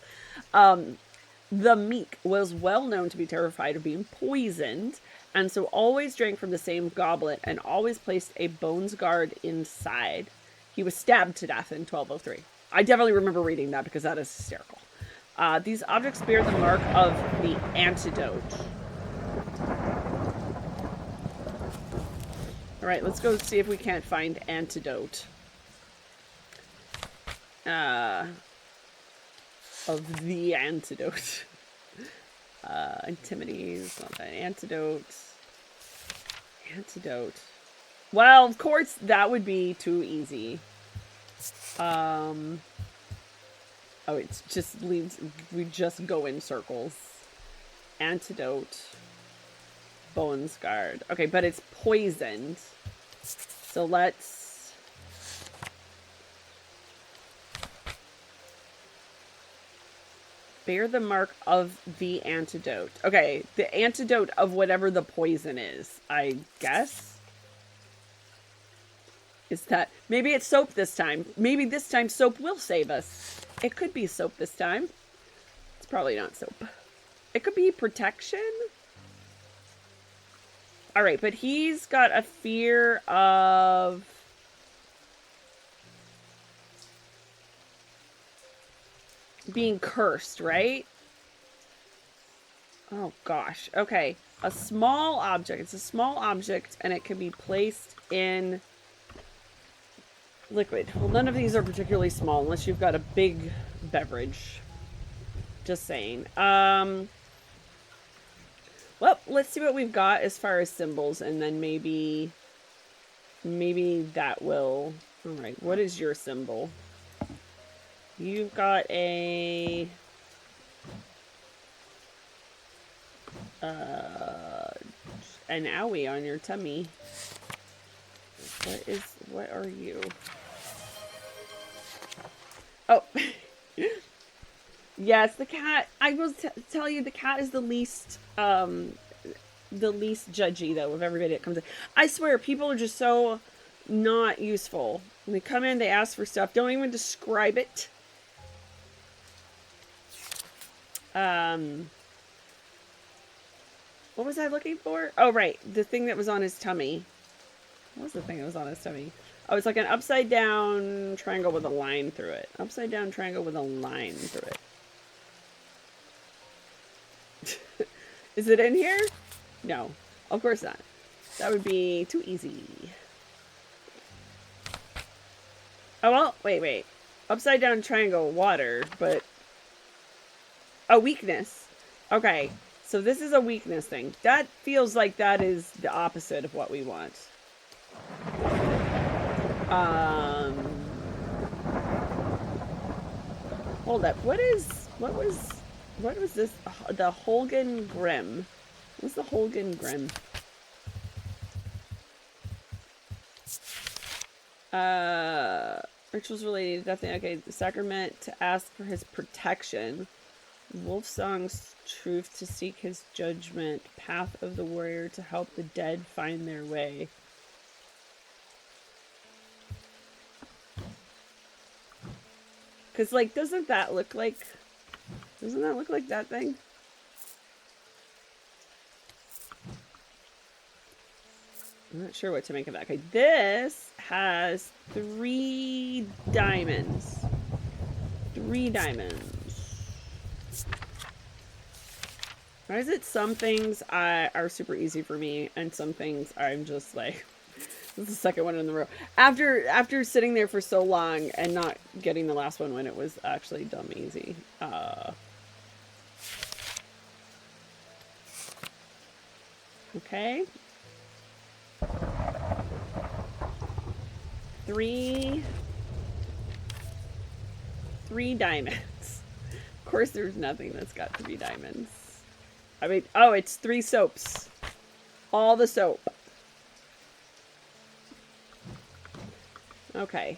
Speaker 1: The Meek was well known to be terrified of being poisoned, and so always drank from the same goblet and always placed a Bones Guard inside. He was stabbed to death in 1203. I definitely remember reading that because that is hysterical. These objects bear the mark of the antidote. All right, let's go see if we can't find antidote. Of the antidote. Intimides, not that. Antidote. Well, of course, that would be too easy. Oh, it just leaves, we just go in circles. Antidote. Bones Guard. Okay, but it's poisoned. So let's... bear the mark of the antidote. Okay, the antidote of whatever the poison is, I guess. Is that... maybe it's soap this time. Maybe this time soap will save us. It could be soap this time. It's probably not soap. It could be protection. Alright, but he's got a fear of... being cursed, right? Oh gosh. Okay. A small object. It's a small object and it can be placed in liquid. Well, none of these are particularly small unless you've got a big beverage. Just saying. Well, let's see what we've got as far as symbols and then maybe that will... Alright, what is your symbol? You've got a... an owie on your tummy. What are you? Oh. Yes, the cat. I will tell you, the cat is the least judgy, though, of everybody that comes in. I swear, people are just so not useful. When they come in, they ask for stuff. Don't even describe it. What was I looking for? Oh, right. The thing that was on his tummy. What was the thing that was on his tummy? Oh, it's like an upside down triangle with a line through it. Upside down triangle with a line through it. Is it in here? No, of course not. That would be too easy. Oh, well, wait. Upside down triangle, water, but... a weakness. Okay, so this is a weakness thing. That feels like that is the opposite of what we want. Hold up. What was this? The Holgen Grim. What's the Holgen Grim? Rituals related to nothing. Okay, the sacrament to ask for his protection. Wolfsong's truth to seek his judgment. Path of the warrior to help the dead find their way. Because, like, doesn't that look like that thing? I'm not sure what to make of that. Okay, this has 3 diamonds. 3 diamonds. Why is it some things are super easy for me, and some things I'm just like, this is the second one in the row. After sitting there for so long and not getting the last one when it was actually dumb easy. Okay. 3 diamonds. Of course there's nothing that's got to be diamonds. I mean, oh, it's 3 soaps. All the soap. Okay.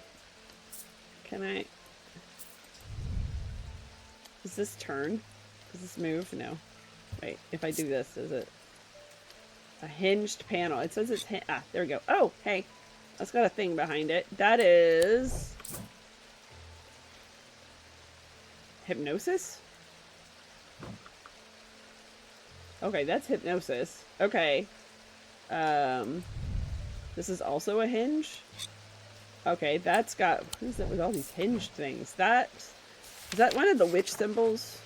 Speaker 1: Can I... Does this turn? Does this move? No. Wait, if I do this, is it... A hinged panel. It says it's... there we go. Oh, hey. That's got a thing behind it. That is... Hypnosis? Okay, that's hypnosis. Okay. This is also a hinge? Okay, that's got... What is it with all these hinged things? That... Is that one of the witch symbols?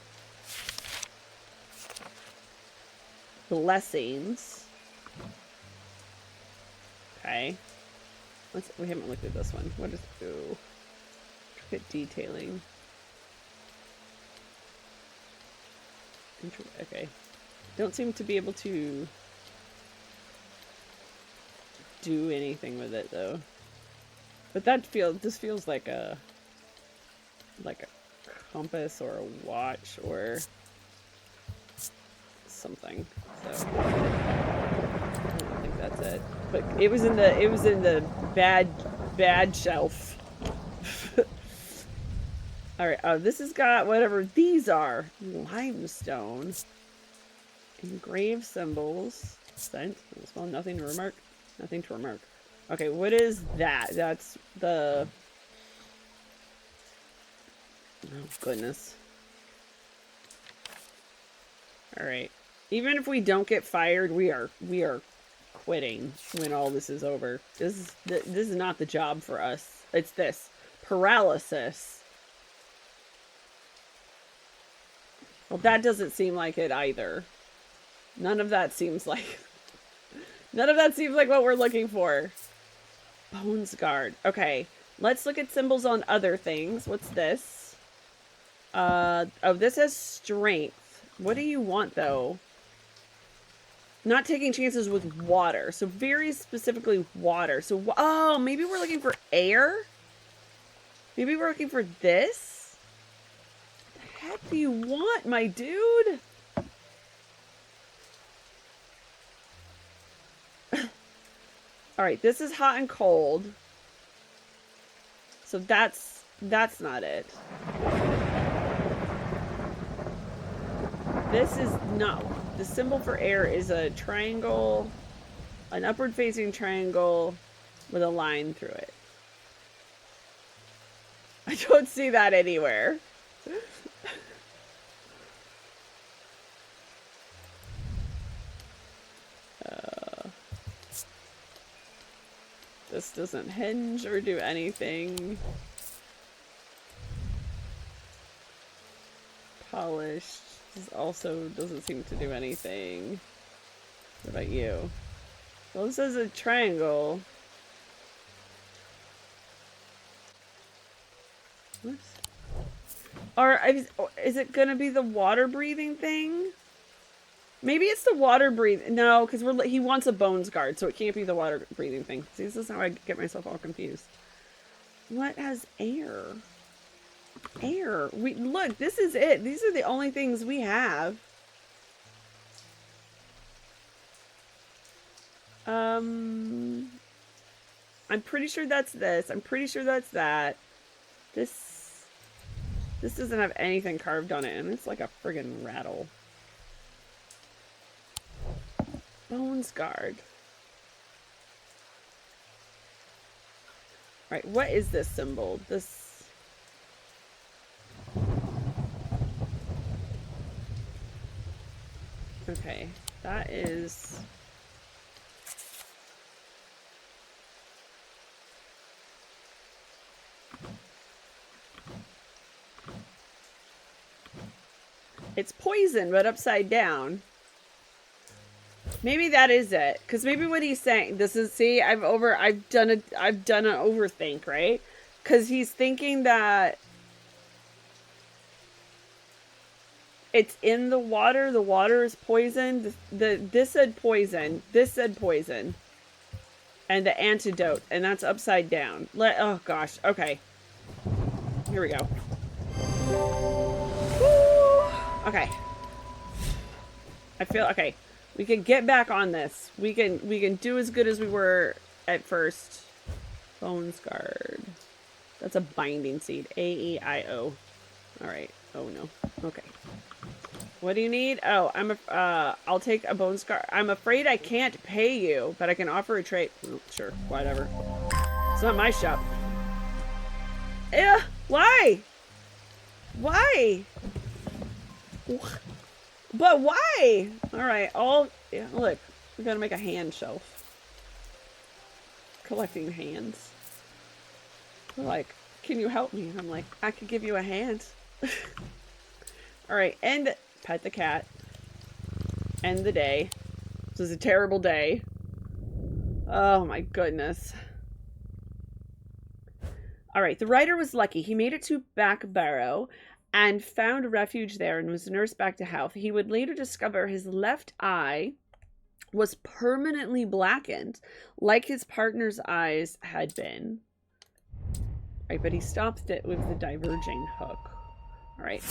Speaker 1: Blessings. Okay. We haven't looked at this one. What is... Ooh. Intricate detailing. Okay. Don't seem to be able to do anything with it though. But this feels like a compass or a watch or something. So I don't think that's it. But it was in the bad shelf. Alright, this has got whatever these are. Limestone. Engraved symbols. Sent. Well, nothing to remark. Nothing to remark. Okay, what is that? That's the... Oh, goodness. Alright. Even if we don't get fired, we are quitting when all this is over. This is not the job for us. It's this. Paralysis. Well, that doesn't seem like it either. None of that seems like what we're looking for. Bones guard. Okay, let's look at symbols on other things. What's this? Oh, this has strength. What do you want though? Not taking chances with water. So very specifically water. So, oh, maybe we're looking for air? Maybe we're looking for this? What the heck do you want, my dude? Alright, this is hot and cold. So that's not it. This is not... The symbol for air is a triangle, an upward facing triangle with a line through it. I don't see that anywhere. This doesn't hinge or do anything. Polished. This also doesn't seem to do anything. What about you? Well, this is a triangle. What? Or is it gonna be the water breathing thing? Maybe it's the water breathing. No, because he wants a bones guard, so it can't be the water breathing thing. See, this is how I get myself all confused. What has air? Air. Look, this is it. These are the only things we have. I'm pretty sure that's this. I'm pretty sure that's that. This doesn't have anything carved on it, and it's like a friggin' rattle. Bones guard. Right, what is this symbol? This... Okay, that is... It's poison, but upside down. Maybe that is it. Because maybe what he's saying, this is, see, I've done an overthink, right? Because he's thinking that it's in the water is poisoned. This said poison, this said poison. And the antidote, and that's upside down. Oh gosh, okay. Here we go. Woo. Okay. I feel, okay. We can get back on this. We can do as good as we were at first. Bone scarred. That's a binding seed. A-E-I-O. Alright. Oh no. Okay. What do you need? Oh, I'll take a bone scar. I'm afraid I can't pay you, but I can offer a trade. Oh, sure, whatever. It's not my shop. Why? Why? But why? Alright, yeah, look. We gotta make a hand shelf. Collecting hands. They're like, can you help me? I'm like, I could give you a hand. Alright, and pet the cat. End the day. This is a terrible day. Oh my goodness. Alright, the writer was lucky. He made it to Back Barrow and found refuge there and was nursed back to health. He would later discover his left eye was permanently blackened, like his partner's eyes had been. Right, but he stopped it with the diverging hook. Alright.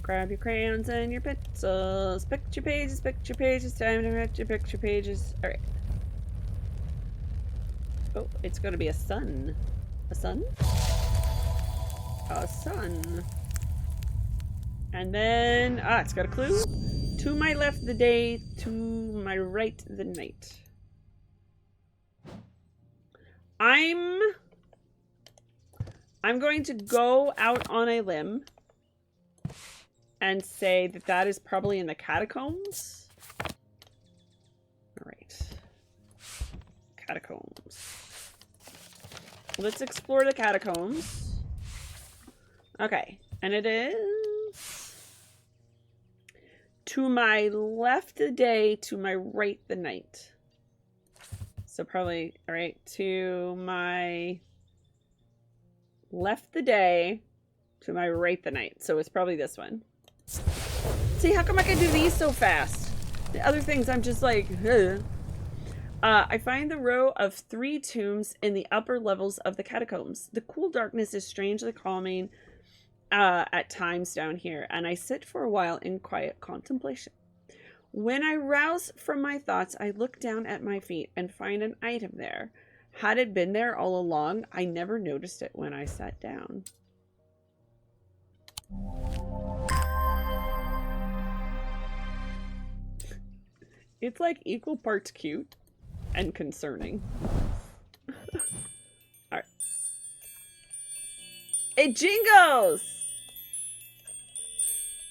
Speaker 1: Grab your crayons and your pencils. Picture pages, time to write your picture pages. Alright. Oh, it's gonna be a sun. A sun? A sun. And then, it's got a clue. To my left the day, to my right the night. I'm going to go out on a limb and say that that is probably in the catacombs. All right. Catacombs. Let's explore the catacombs. Okay. And it is to my left the day, to my right the night. So probably, all right, to my left the day, to my right the night. So it's probably this one. See, how come I can do these so fast? The other things I'm just like, ugh. I find the row of 3 tombs in the upper levels of the catacombs. The cool darkness is strangely calming at times down here, and I sit for a while in quiet contemplation. When I rouse from my thoughts, I look down at my feet and find an item there. Had it been there all along, I never noticed it when I sat down. It's like equal parts cute and concerning. Alright. It jingles!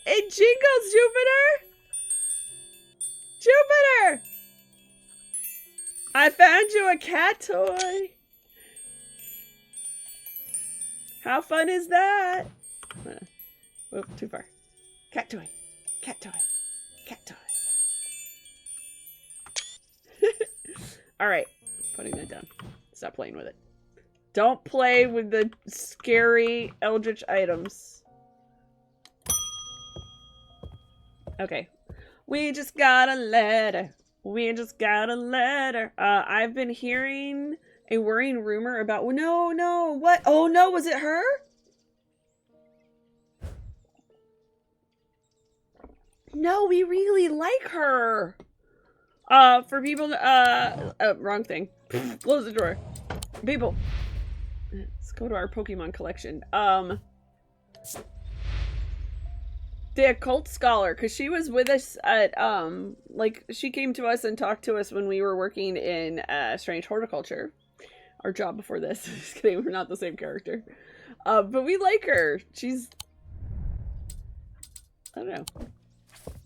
Speaker 1: It jingles, Jupiter! Jupiter! I found you a cat toy! How fun is that? Oh, too far. Cat toy. Cat toy. Cat toy. Alright. Putting that down. Stop playing with it. Don't play with the scary eldritch items. Okay. We just got a letter. We just got a letter. I've been hearing a worrying rumor about... No, what? Oh no, was it her? No, we really like her. For people, wrong thing. Close the door. People, let's go to our Pokemon collection. The occult scholar, because she was with us at, like, she came to us and talked to us when we were working in, Strange Horticulture. Our job before this. Just kidding, we're not the same character. But we like her. She's, I don't know.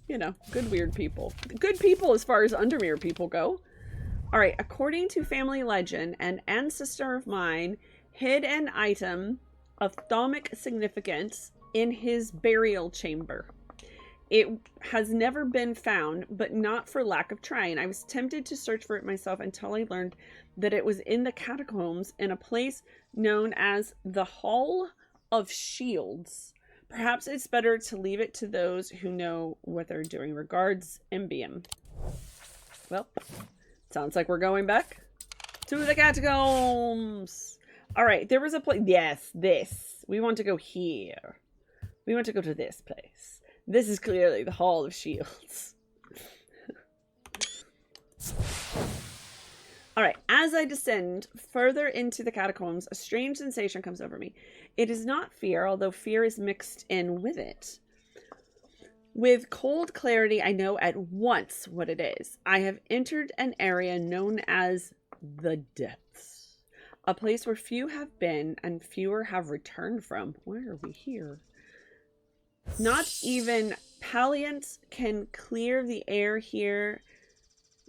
Speaker 1: You know, good weird people. Good people as far as Undermere people go. Alright, according to family legend, an ancestor of mine hid an item of thaumic significance in his burial chamber. It has never been found, but not for lack of trying. I was tempted to search for it myself until I learned that it was in the catacombs in a place known as the Hall of Shields. Perhaps it's better to leave it to those who know what they're doing. Regards, Imbium. Well, sounds like we're going back to the catacombs. All right, there was a place. Yes, this. We want to go here. We want to go to this place. This is clearly the Hall of Shields. All right, as I descend further into the catacombs, a strange sensation comes over me. It is not fear, although fear is mixed in with it. With cold clarity, I know at once what it is. I have entered an area known as the Depths, a place where few have been and fewer have returned from. Why are we here? Not even Palliance can clear the air here.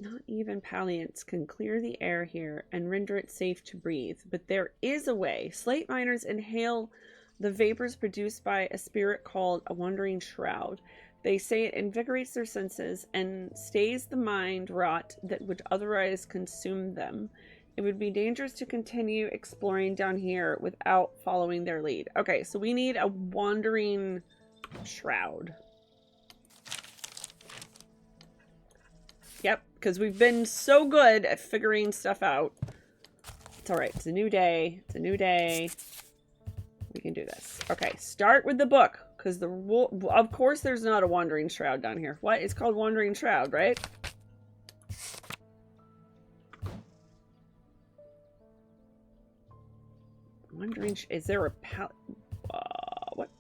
Speaker 1: Not even Palliance can clear the air here and render it safe to breathe. But there is a way. Slate miners inhale the vapors produced by a spirit called a wandering shroud. They say it invigorates their senses and stays the mind rot that would otherwise consume them. It would be dangerous to continue exploring down here without following their lead. Okay, so we need a wandering shroud. Yep, because we've been so good at figuring stuff out. It's all right. It's a new day. It's a new day. We can do this. Okay, start with the book. Because of course there's not a wandering shroud down here. What? It's called wandering shroud, right? Wandering... Is there a... what?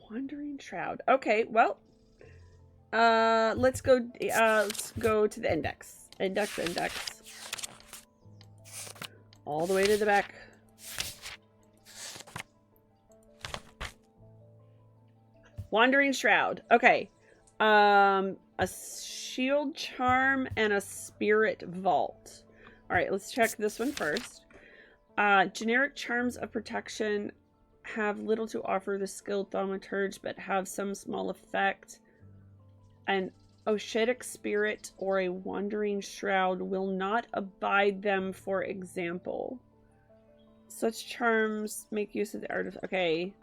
Speaker 1: Wandering shroud. Okay, well... let's go to the index. Index. All the way to the back. Wandering shroud. Okay. A shield charm and a spirit vault. All right, let's check this one first. Generic charms of protection have little to offer the skilled thaumaturge, but have some small effect. An Oshetic spirit or a wandering shroud will not abide them, for example. Such charms make use of the art of... Okay.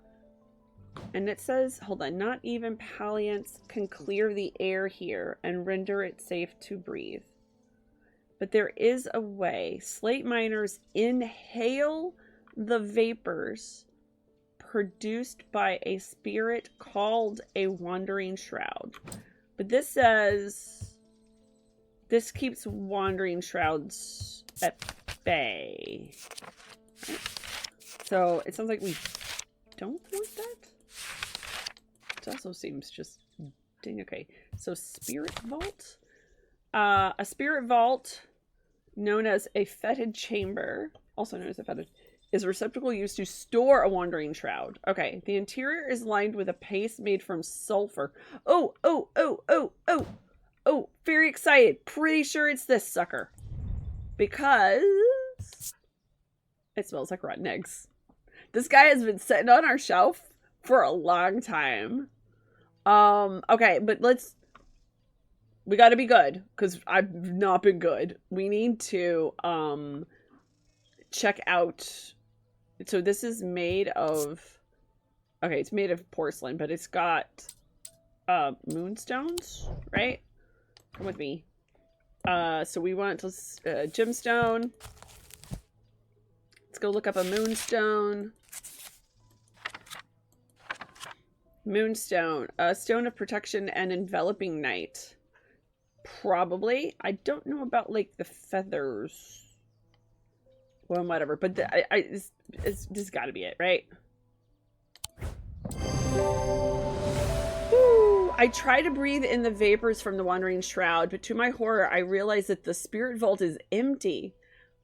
Speaker 1: And it says, hold on, not even Palliance can clear the air here and render it safe to breathe. But there is a way. Slate miners inhale the vapors produced by a spirit called a wandering shroud. But this says this keeps wandering shrouds at bay. Right. So it sounds like we don't want that. It also seems just dang okay. So spirit vault. A spirit vault known as a fetid chamber, also known as a fetid, is a receptacle used to store a wandering shroud. Okay, the interior is lined with a paste made from sulfur. Oh, very excited. Pretty sure it's this sucker. Because it smells like rotten eggs. This guy has been sitting on our shelf for a long time. Okay, but we gotta be good, because I've not been good. We need to, check out... So this is made of... Okay, it's made of porcelain, but it's got moonstones, right? Come with me. So we want to... gemstone. Let's go look up a moonstone. Moonstone. A stone of protection and enveloping night. Probably. I don't know about, like, the feathers. Well, whatever. But this got to be it, right? Woo! I try to breathe in the vapors from the wandering shroud, but to my horror, I realize that the spirit vault is empty.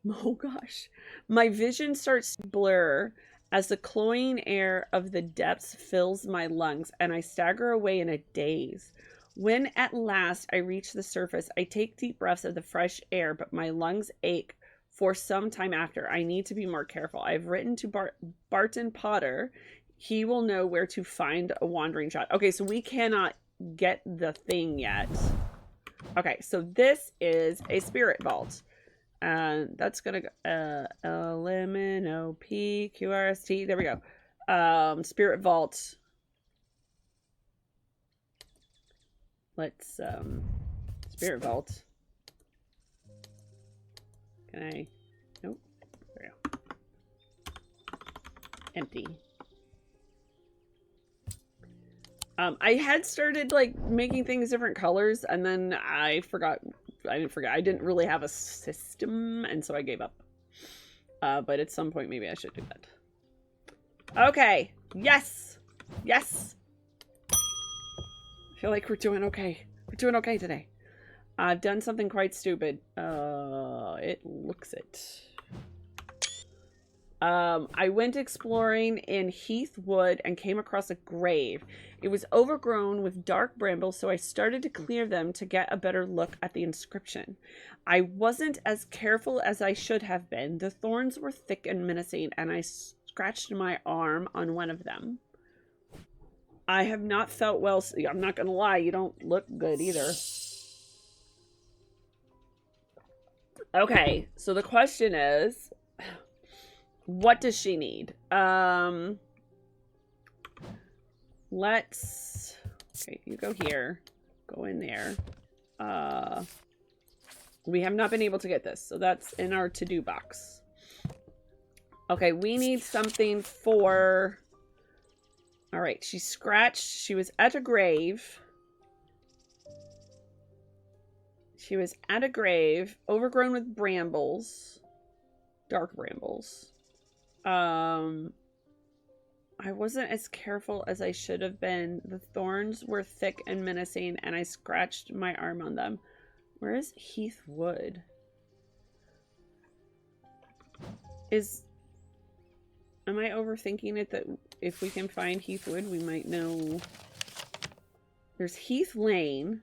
Speaker 1: Oh gosh. My vision starts to blur as the cloying air of the depths fills my lungs, and I stagger away in a daze. When at last I reach the surface, I take deep breaths of the fresh air, but my lungs ache for some time after. I need to be more careful. I've written to Barton Potter. He will know where to find a wandering shot. Okay, so we cannot get the thing yet. Okay, so this is a spirit vault. That's gonna go LMNOPQRST. There we go. Spirit vault. Let's spirit vault. Can I? Nope. There we go. Empty. I had started like making things different colors, and then I forgot. I didn't really have a system, and so I gave up. But at some point, maybe I should do that. Okay. Yes. Yes. I feel like we're doing okay. We're doing okay today. I've done something quite stupid. It looks it. I went exploring in Heathwood and came across a grave. It was overgrown with dark brambles, so I started to clear them to get a better look at the inscription. I wasn't as careful as I should have been. The thorns were thick and menacing, and I scratched my arm on one of them. I have not felt well. I'm not going to lie, you don't look good either. Okay, so the question is, what does she need? Let's... Okay, you go here. Go in there. We have not been able to get this, so that's in our to-do box. Okay, we need something for... Alright, she scratched. She was at a grave. She was at a grave, overgrown with brambles. Dark brambles. I wasn't as careful as I should have been. The thorns were thick and menacing, and I scratched my arm on them. Where is Heathwood? Am I overthinking it that if we can find Heathwood, we might know? There's Heath Lane.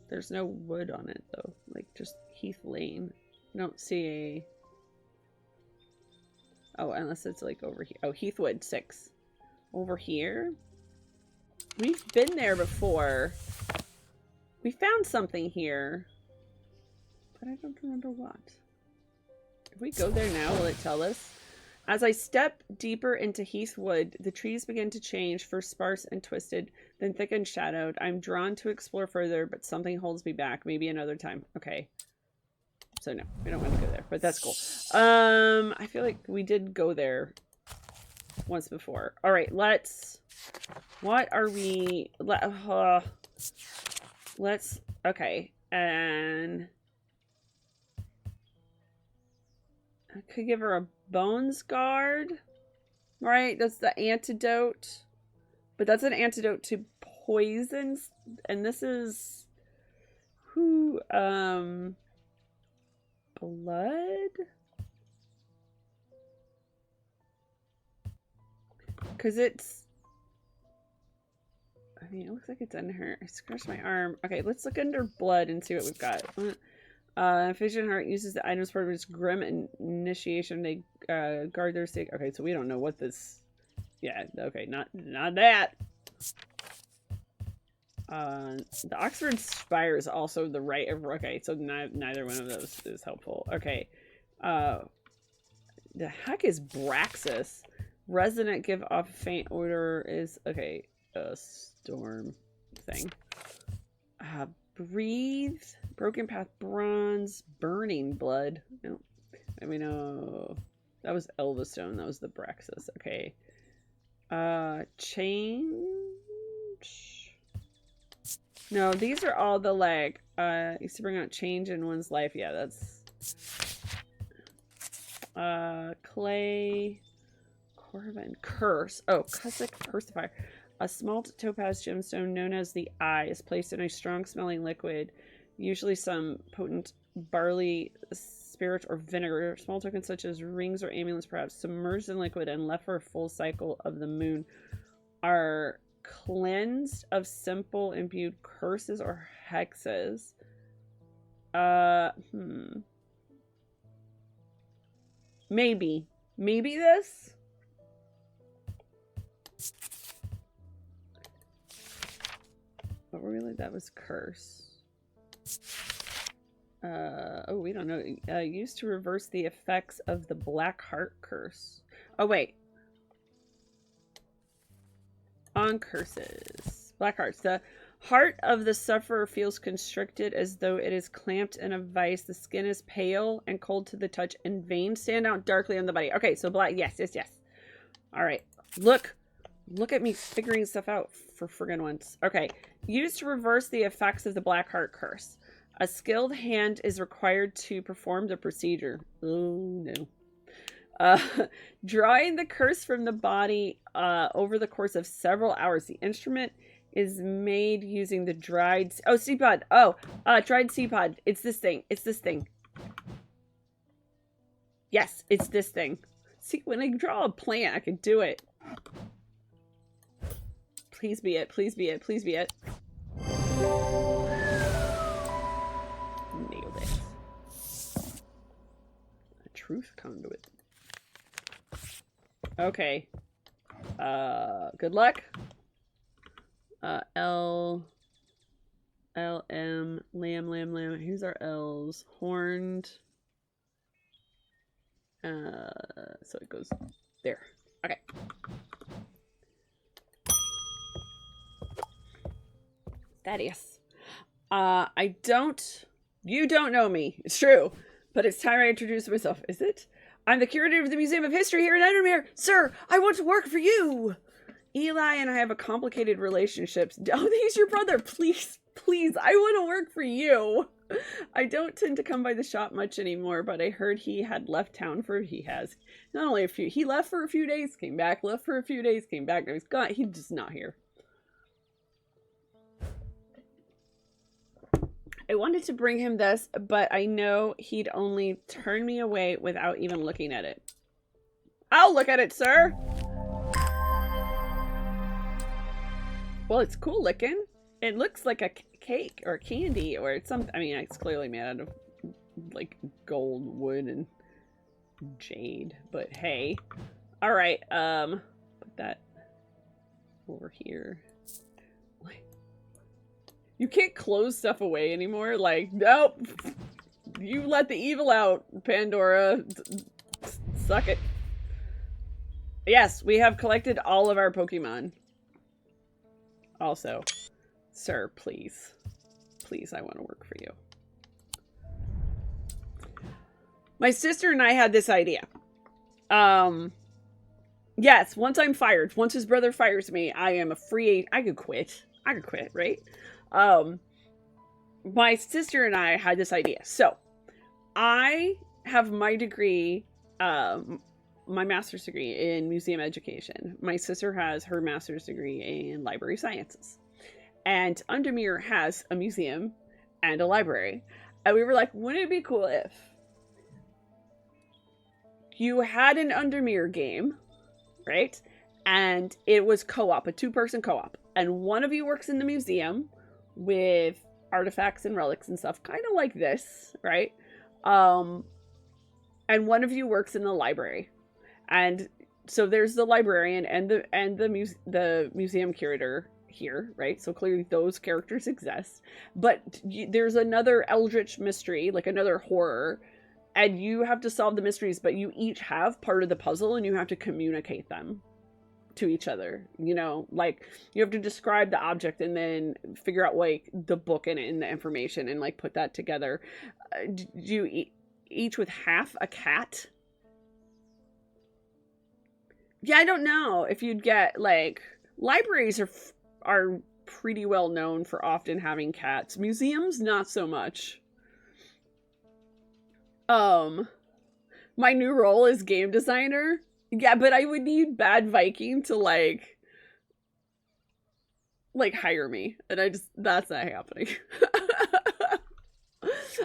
Speaker 1: There's no wood on it, though. Like, just Heath Lane. I don't see a... Oh, unless it's like over here. Oh, Heathwood 6. Over here? We've been there before. We found something here. But I don't remember what. If we go there now, will it tell us? As I step deeper into Heathwood, the trees begin to change, first sparse and twisted, then thick and shadowed. I'm drawn to explore further, but something holds me back. Maybe another time. Okay. So no, we don't want to go there, but that's cool. I feel like we did go there once before. All right, let's... What are we... Let's... Okay, and... I could give her a Bones Guard. Right, that's the antidote. But that's an antidote to poisons. And this is... Who, blood? Because it's... I mean, it looks like it's in her. I scratched my arm. Okay, let's look under blood and see what we've got. Vision Heart uses the items part of its grim initiation. They guard their stake. Okay, so we don't know what this... Yeah, okay, not that. The Oxford Spire is also the right of... Okay, so neither one of those is helpful. Okay. The heck is Braxis? Resonant, give off a faint odor is... Okay, a storm thing. Breathe. Broken Path Bronze. Burning Blood. No. I mean, that was Elvastone. That was the Braxis. Okay. Change... No, these are all the, like, used to bring out change in one's life. Yeah, that's... Clay... Corvin. Curse. Oh, Cussack Persifier. A small topaz gemstone known as the Eye is placed in a strong-smelling liquid, usually some potent barley spirit or vinegar. Small tokens such as rings or amulets, perhaps, submerged in liquid and left for a full cycle of the moon are cleansed of simple imbued curses or hexes. Maybe this? But really, that was curse. Oh, we don't know. Used to reverse the effects of the Black Heart curse. Oh, wait. On curses. Black Hearts. The heart of the sufferer feels constricted as though it is clamped in a vice. The skin is pale and cold to the touch, and veins stand out darkly on the body. Okay, so black. Yes. All right. Look at me figuring stuff out for friggin' once. Okay. Used to reverse the effects of the Black Heart curse. A skilled hand is required to perform the procedure. Oh, no. Drawing the curse from the body over the course of several hours. The instrument is made using the dried... Oh, seed pod. Oh, dried seed pod. It's this thing. Yes, it's this thing. See, when I draw a plant, I can do it. Please be it. Please be it. Nailed it. A truth conduit. Okay. Good luck. L M lamb. Here's our L's. Horned. So it goes there. Okay. Thaddeus. You don't know me. It's true. But it's time I introduce myself. Is it? I'm the curator of the Museum of History here in Undermere. Sir, I want to work for you. Eli and I have a complicated relationship. Oh, he's your brother. Please, I want to work for you. I don't tend to come by the shop much anymore, but I heard he had left town not only a few. He left for a few days, came back, left for a few days, came back. Now he's gone. He's just not here. I wanted to bring him this, but I know he'd only turn me away without even looking at it. I'll look at it, sir. Well, it's cool looking. It looks like a cake or a candy or something. I mean, it's clearly made out of like gold, wood, and jade. But hey, all right. Put that over here. You can't close stuff away anymore. Like, nope. You let the evil out, Pandora. Suck it. Yes, we have collected all of our Pokemon. Also, sir, please. Please, I want to work for you. My sister and I had this idea. Yes, once I'm fired, once his brother fires me, I am a free agent. I could quit, right? My sister and I had this idea. So, I have my degree, my master's degree in museum education. My sister has her master's degree in library sciences. And Undermere has a museum and a library. And we were like, wouldn't it be cool if you had an Undermere game, right? And it was co-op, a 2-person co-op. And one of you works in the museum with artifacts and relics and stuff, kind of like this, right? And one of you works in the library. And so there's the librarian and the museum curator here, right? So clearly those characters exist. But there's another eldritch mystery, like another horror, and you have to solve the mysteries, but you each have part of the puzzle and you have to communicate them to each other, you know, like you have to describe the object and then figure out like the book in it and the information and like put that together. You each with half a cat? Yeah, I don't know if you'd get like libraries are pretty well known for often having cats. Museums, not so much. My new role is game designer. Yeah, but I would need Bad Viking to like hire me. And that's not happening.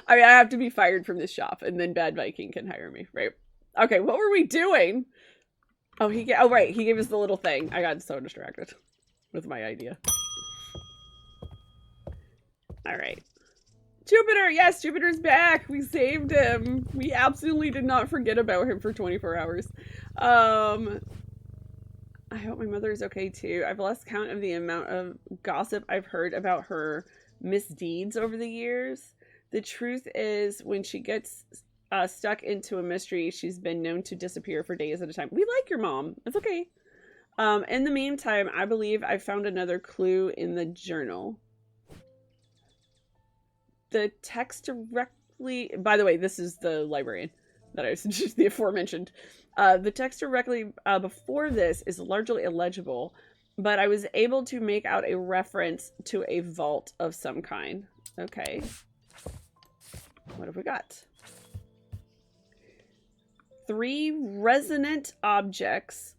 Speaker 1: I mean, I have to be fired from this shop and then Bad Viking can hire me, right? Okay, what were we doing? Oh, right, he gave us the little thing. I got so distracted. with my idea. All right. Jupiter! Yes, Jupiter's back! We saved him! We absolutely did not forget about him for 24 hours. I hope my mother is okay too. I've lost count of the amount of gossip I've heard about her misdeeds over the years. The truth is, when she gets stuck into a mystery, she's been known to disappear for days at a time. We like your mom. It's okay. In the meantime, I believe I found another clue in the journal. The text directly, by the way, this is the librarian that I was just the aforementioned. The text directly before this is largely illegible, but I was able to make out a reference to a vault of some kind. Okay. What have we got? 3 resonant objects.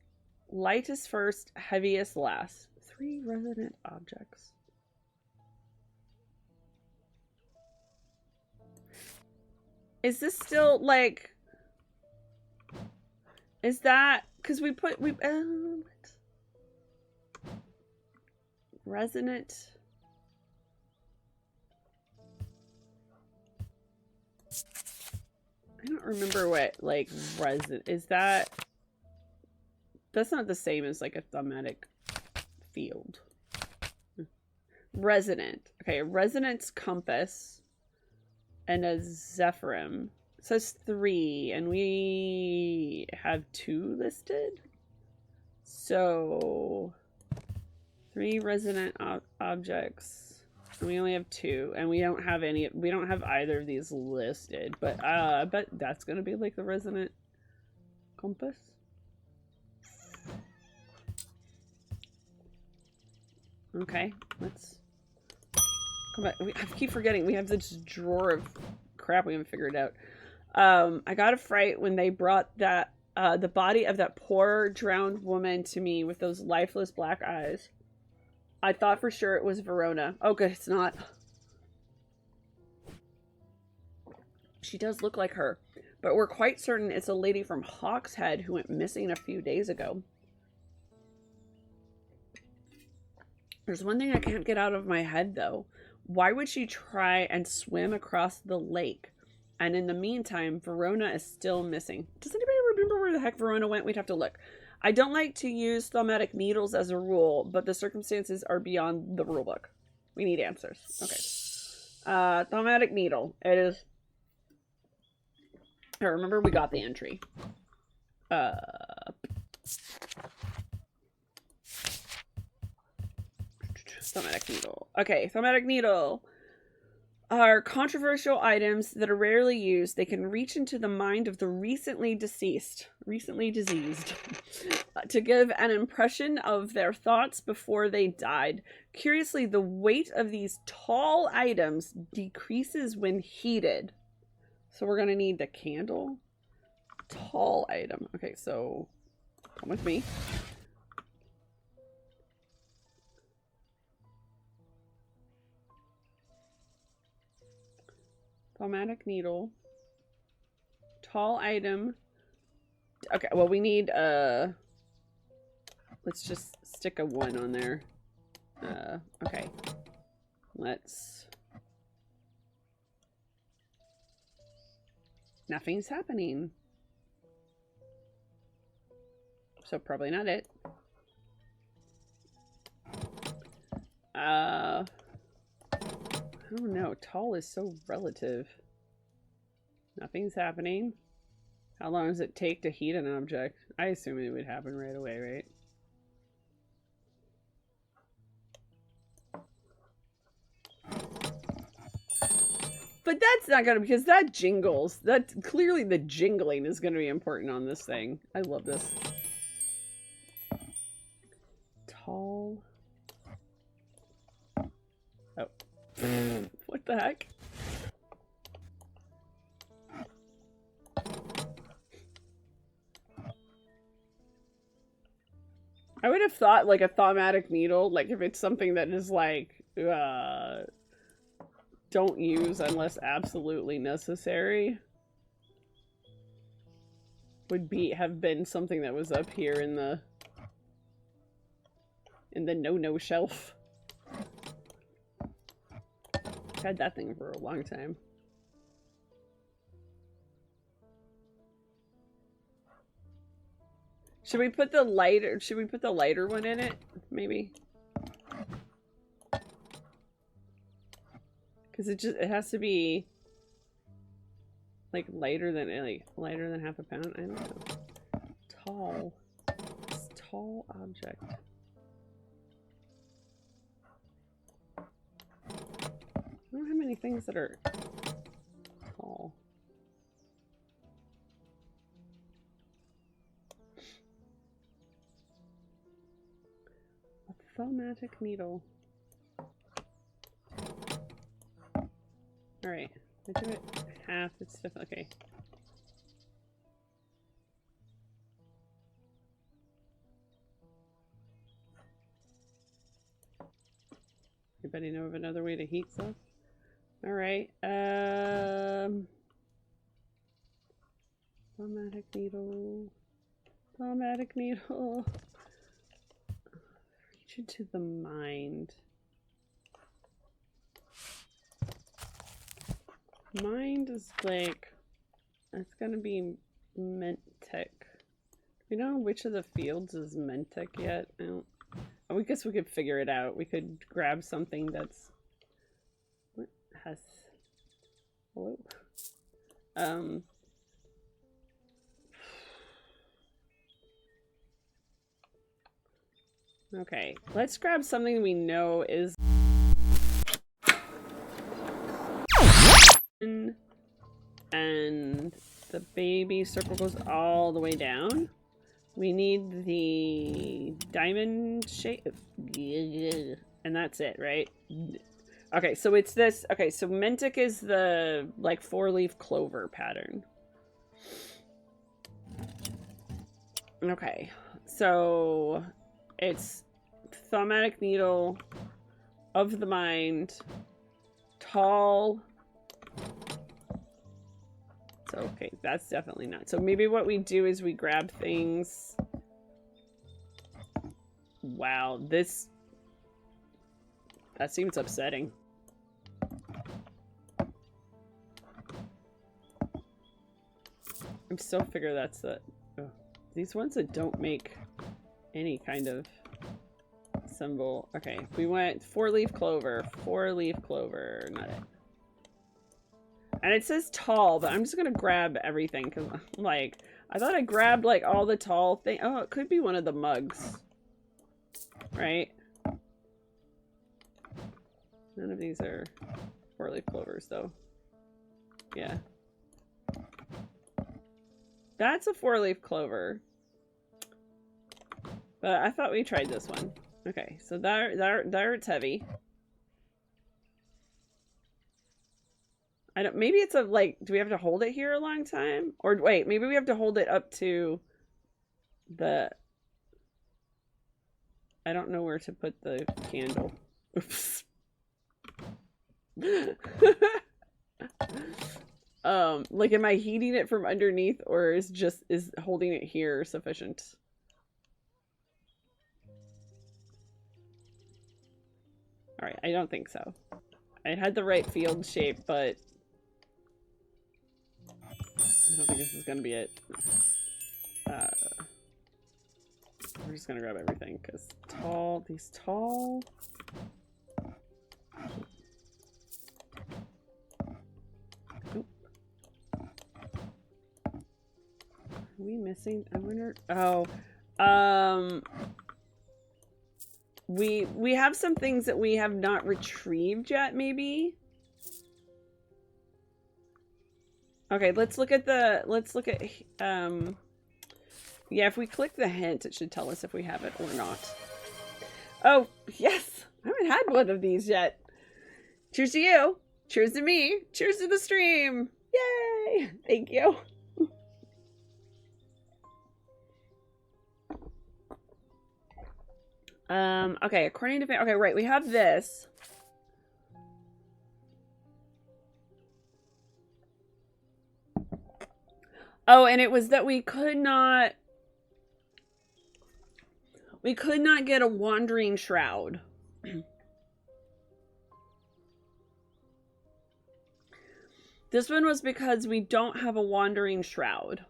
Speaker 1: Lightest first, heaviest last. 3 resonant objects. Is this still like? Is that because we resonant? I don't remember what like resonant is that. That's not the same as like a thematic field. Resonant. Okay, a resonance compass. And a Zephyrim. It says 3, and we have 2 listed. So 3 resonant objects. And we only have 2, and we don't have any. We don't have either of these listed. But I bet that's gonna be like the resonant compass. Okay, let's. Come back. I keep forgetting. We have this drawer of crap we haven't figured out. I got a fright when they brought that the body of that poor drowned woman to me with those lifeless black eyes. I thought for sure it was Verona. Oh, good, it's not. She does look like her, but we're quite certain it's a lady from Hawkshead who went missing a few days ago. There's one thing I can't get out of my head, though. Why would she try and swim across the lake? And in the meantime, Verona is still missing. Does anybody remember where the heck Verona went? We'd have to look. I don't like to use thaumatic needles as a rule, but the circumstances are beyond the rule book. We need answers. Okay. Thaumatic needle. It is... I remember we got the entry. Thaumatic needle. Okay, thaumatic needle are controversial items that are rarely used. They can reach into the mind of the recently diseased, to give an impression of their thoughts before they died. Curiously, the weight of these tall items decreases when heated. So we're going to need the candle. Tall item. Okay, so come with me. Thaumatic needle. Tall item. Okay, well we need let's just stick a 1 on there. Okay. Let's... Nothing's happening. So probably not it. I don't know. Tall is so relative. Nothing's happening. How long does it take to heat an object? I assume it would happen right away, right? But that's not gonna, because that jingles. That clearly the jingling is gonna be important on this thing. I love this. Tall. Oh. What the heck? I would have thought like a thaumatic needle, like if it's something that is like, don't use unless absolutely necessary, would have been something that was up here in the... in the no-no shelf. I've had that thing for a long time. Should we put the lighter one in it? Maybe. Cause it has to be like lighter than half a pound. I don't know. Tall. It's tall object. I don't have many things that are tall. A thaumatic needle. Alright. I do it half. It's definitely okay. Anybody know of another way to heat stuff? Alright. Thaumatic needle. Thaumatic needle. Reach into the mind. Mind is like, it's gonna be Mentec. We don't know which of the fields is Mentec yet. I guess we could figure it out. We could grab something that's, what has, hello? Okay, let's grab something we know is and the baby circle goes all the way down. We need the diamond shape, and that's it, right? Okay, so it's this. Okay, so Mentic is the like 4-leaf clover pattern. Okay, so it's thaumatic needle of the mind, tall. So, okay, that's definitely not. So maybe what we do is we grab things. Wow, that seems upsetting. I'm still figuring that's the, oh, these ones that don't make any kind of symbol. Okay, we went 4-leaf clover, not it. And it says tall, but I'm just gonna grab everything because, like, I thought I grabbed like all the tall thing. Oh, it could be one of the mugs, right? None of these are 4-leaf clovers, though. Yeah, that's a 4-leaf clover, but I thought we tried this one. Okay, so there it's heavy. I don't, maybe it's a, like, do we have to hold it here a long time? Or wait, maybe we have to hold it up to the, I don't know where to put the candle. Oops. Like, am I heating it from underneath, or is holding it here sufficient? All right, I don't think so. I had the right field shape, but I don't think this is gonna be it. We're just gonna grab everything because these tall. Oop. Are we missing? I wonder. Oh, we have some things that we have not retrieved yet. Maybe. Okay, let's look at yeah, if we click the hint, it should tell us if we have it or not. Oh, yes! I haven't had one of these yet. Cheers to you! Cheers to me! Cheers to the stream! Yay! Thank you. Okay, according to... Okay, right, we have this. Oh, and it was that we could not... We could not get a wandering shroud. This one was because we don't have a wandering shroud.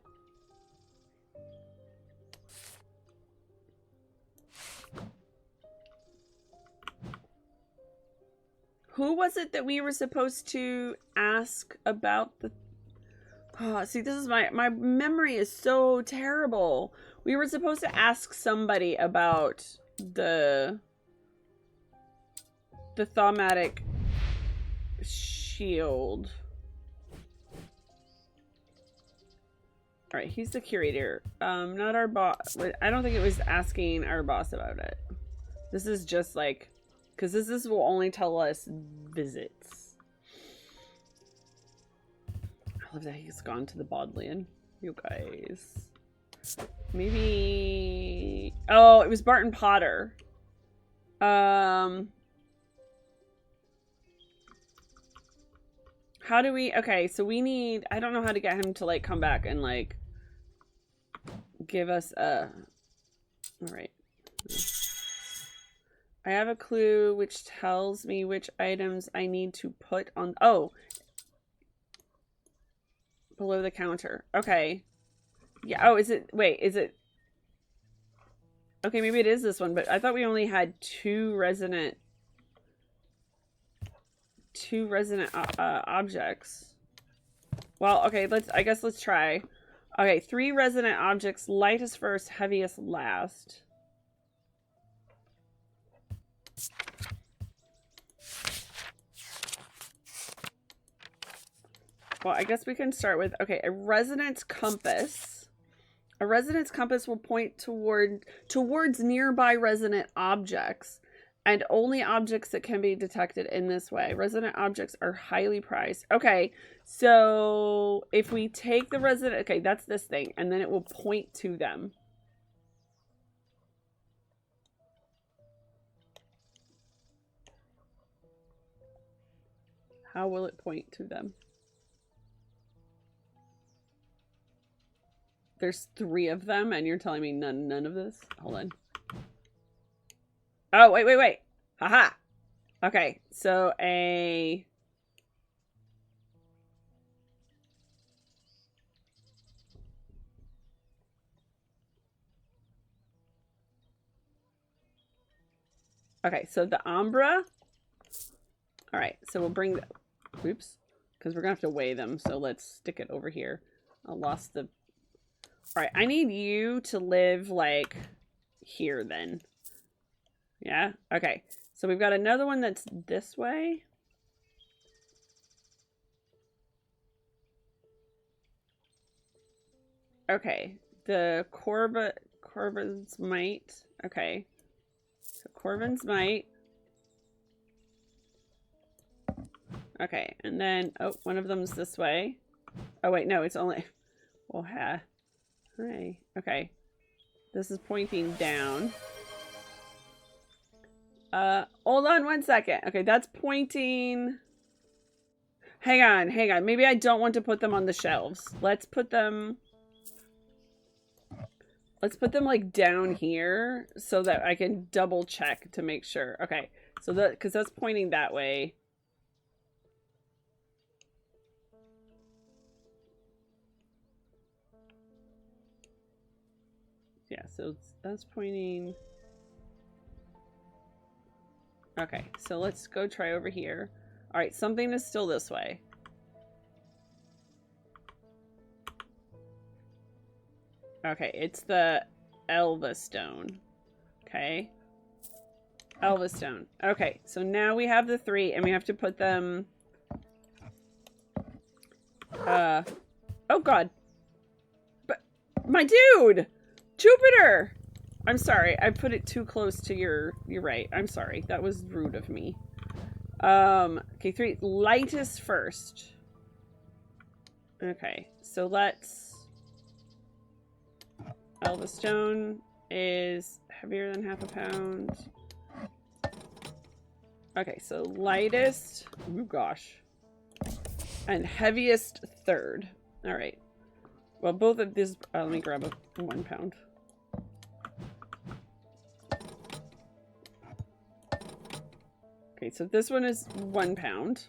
Speaker 1: Who was it that we were supposed to ask about the... Oh, see, this is my memory is so terrible. We were supposed to ask somebody about the thaumatic shield. All right, he's the curator. Not our boss. I don't think it was asking our boss about it. This is just like, because this will only tell us visits. I love that he's gone to the Bodleian. You guys. Maybe... Oh, it was Barton Potter. How do we... Okay, so we need... I don't know how to get him to, like, come back and, like, give us a... Alright. I have a clue which tells me which items I need to put on... Oh! Below the counter. Okay. Yeah, oh, is it... Wait, is it... Okay, maybe it is this one, but I thought we only had two resident objects. Well, okay, I guess let's try. Okay, 3 resident objects, lightest first, heaviest last. Well, I guess we can start with, okay, a resonance compass. A resonance compass will point towards nearby resonant objects, and only objects that can be detected in this way. Resonant objects are highly prized. Okay, so if we take the resonant, okay, that's this thing, and then it will point to them. How will it point to them? There's 3 of them, and you're telling me none of this? Hold on. Oh, wait. Haha. Okay, so a... Okay, so the Umbra. Alright, so we'll bring the... Oops. Because we're going to have to weigh them, so let's stick it over here. I lost the... Alright, I need you to live, like, here, then. Yeah? Okay. So we've got another one that's this way. Okay. The Corvin's Might. Okay. So Corvin's Might. Okay, and then, oh, one of them's this way. Oh, wait, no, it's only... Well, Hi. Okay. This is pointing down. Hold on 1 second. Okay, that's pointing... Hang on. Maybe I don't want to put them on the shelves. Let's put them, like, down here so that I can double check to make sure. Okay, so because that's pointing that way. Yeah, so that's pointing... Okay, so let's go try over here. Alright, something is still this way. Okay, it's the Elva Stone. Okay. Elva Stone. Okay, so now we have the 3, and we have to put them... Oh god! But... My dude! Jupiter! I'm sorry, I put it too close to your... You're right, I'm sorry. That was rude of me. Okay, 3. Lightest first. Okay, so let's... Elva Stone is heavier than half a pound. Okay, so lightest... Oh gosh. And heaviest third. Alright. Well, both of these... let me grab a 1 pound. Okay, so this one is 1 pound.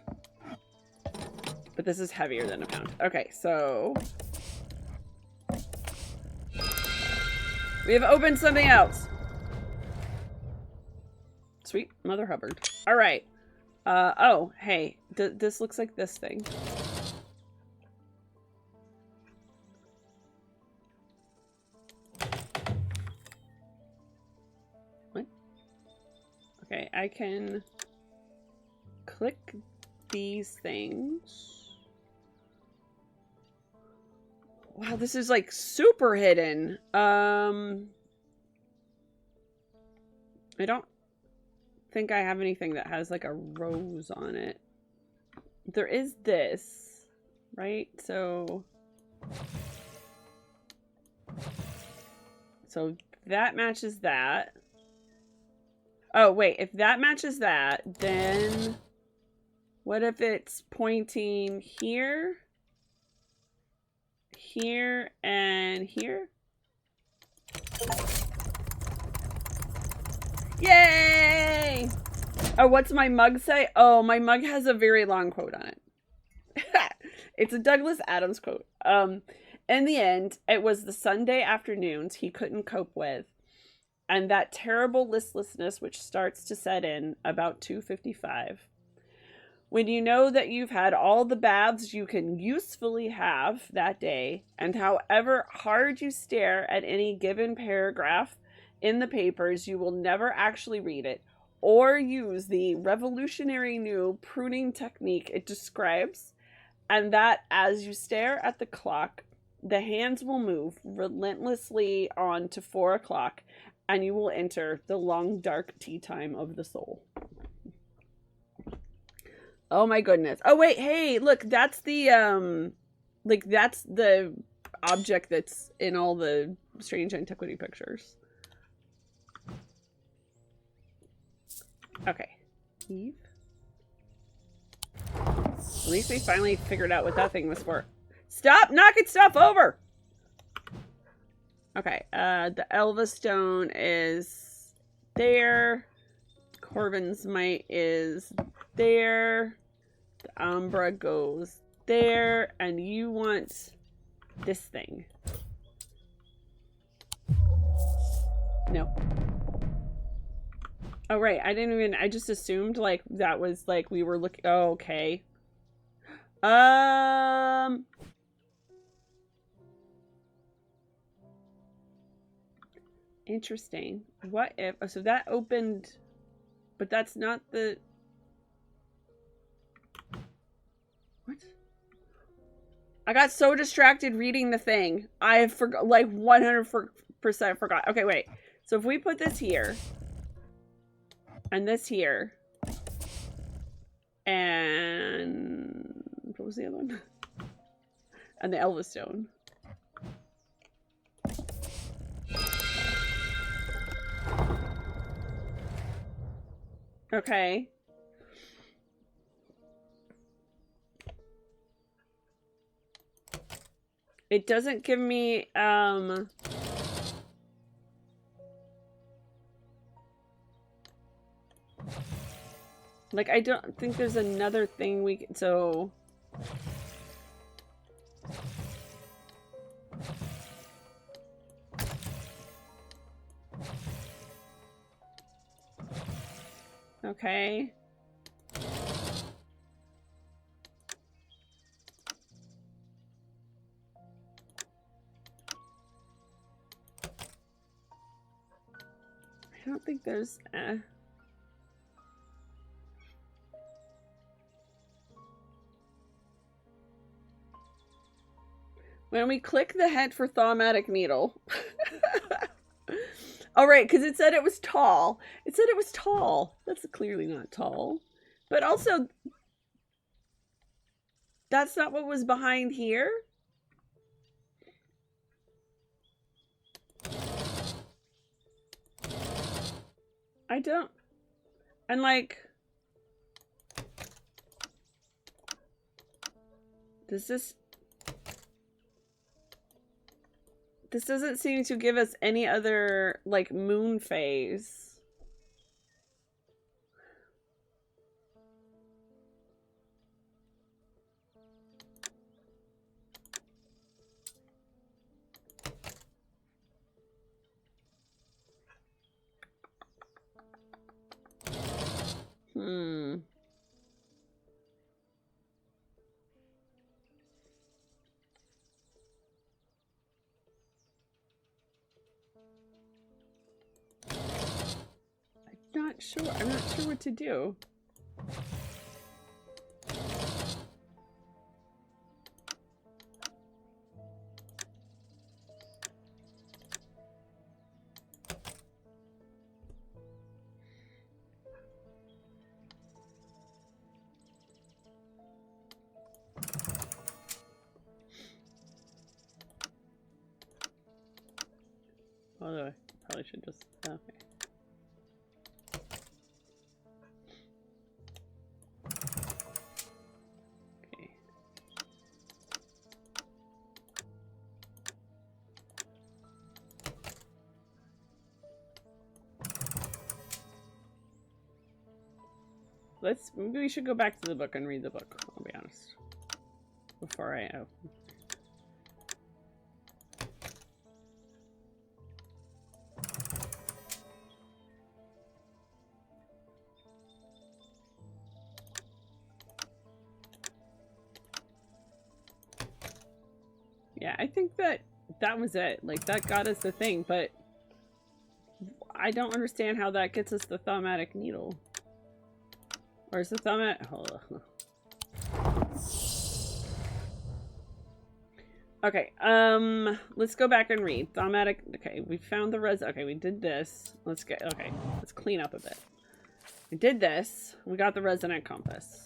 Speaker 1: But this is heavier than a pound. Okay, so... we have opened something else. Sweet Mother Hubbard. All right. Oh, hey. This looks like this thing. What? Okay, I can click these things. Wow, this is like super hidden. I don't think I have anything that has like a rose on it. There is this, right? So that matches that. Oh, wait, if that matches that, then what if it's pointing here? Here and here? Yay! Oh, what's my mug say? Oh, my mug has a very long quote on it. It's a Douglas Adams quote. In the end, it was the Sunday afternoons he couldn't cope with, and that terrible listlessness which starts to set in about 2:55. When you know that you've had all the baths you can usefully have that day, and however hard you stare at any given paragraph in the papers, you will never actually read it or use the revolutionary new pruning technique it describes, and that as you stare at the clock, the hands will move relentlessly on to 4 o'clock, and you will enter the long dark tea time of the soul. Oh my goodness. Oh wait, hey, look, that's the like that's the object that's in all the strange antiquity pictures. Okay. Eve. At least we finally figured out what that thing was for. Stop knocking stuff over! Okay, the Elva Stone is there. Corvin's Might is there. The Umbra goes there. And you want this thing. No. Oh, right. I just assumed, like, that was, like, we were looking. Oh, okay. Interesting. What if... Oh, so that opened... But that's not the... What? I got so distracted reading the thing. I forgot, like, 100% forgot. Okay, wait. So if we put this here... And this here... And... What was the other one? And the Elva Stone. Okay. It doesn't give me, like, I don't think there's another thing we can, so... Okay. I don't think there's... When we click the head for Thaumatic Needle... Oh, right, because it said it was tall. It said it was tall. That's clearly not tall. But also... That's not what was behind here? I don't... And, like... Does this... This doesn't seem to give us any other, like, moon phase. sure. I'm not sure what to do. Although I probably should just... Okay. Okay. Maybe we should go back to the book and read the book, I'll be honest. Before I... Oh. Yeah, I think that was it. Like, that got us the thing, but I don't understand how that gets us the thaumatic needle. Or is the thaumatic... Hold on. Okay, let's go back and read. Thaumatic... Okay, we found the res... Okay, we did this. Let's clean up a bit. We did this. We got the resonant compass.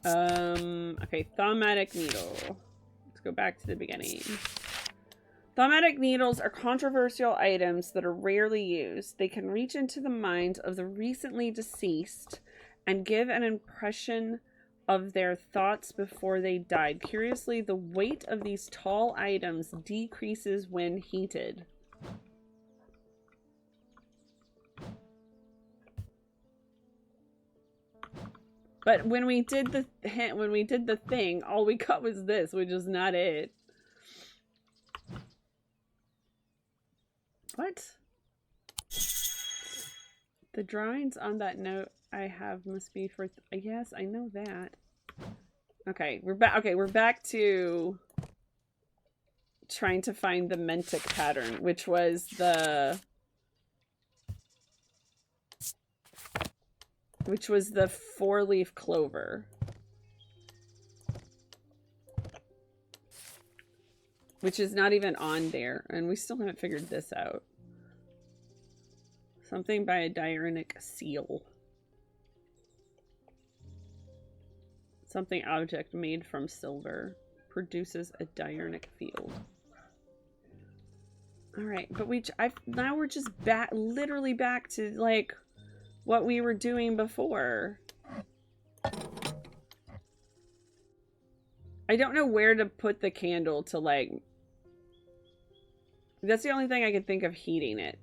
Speaker 1: Okay, thaumatic needle. Let's go back to the beginning. Thaumatic needles are controversial items that are rarely used. They can reach into the mind of the recently deceased and give an impression of their thoughts before they died. Curiously, the weight of these tall items decreases when heated. But when we did the thing, all we got was this, which is not it. What? The drawings on that note I have must be for... yes, I know that. Okay, we're back. Okay, we're back to trying to find the Mentic pattern, which was the... four-leaf clover. Which is not even on there, and we still haven't figured this out. Something by a diurnic seal. Something object made from silver produces a diurnic field. Alright, but now we're just back, literally back to, like, what we were doing before. I don't know where to put the candle to, like... That's the only thing I could think of heating it.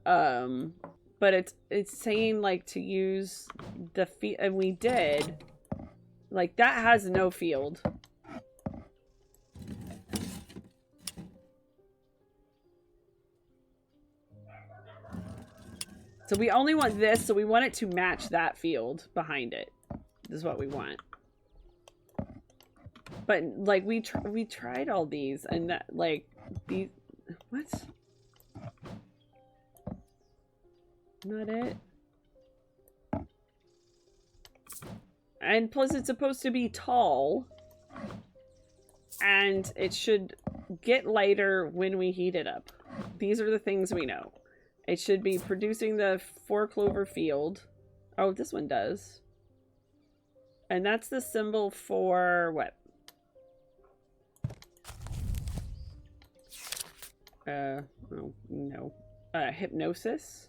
Speaker 1: But it's saying, like, to use the field, and we did. Like, that has no field. So we only want this, so we want it to match that field behind it. This is what we want. But, like, we tried all these, and that, like, these... What? Not it? And plus it's supposed to be tall. And it should get lighter when we heat it up. These are the things we know. It should be producing the 4-clover field. Oh, this one does. And that's the symbol for what? Oh, no. Hypnosis?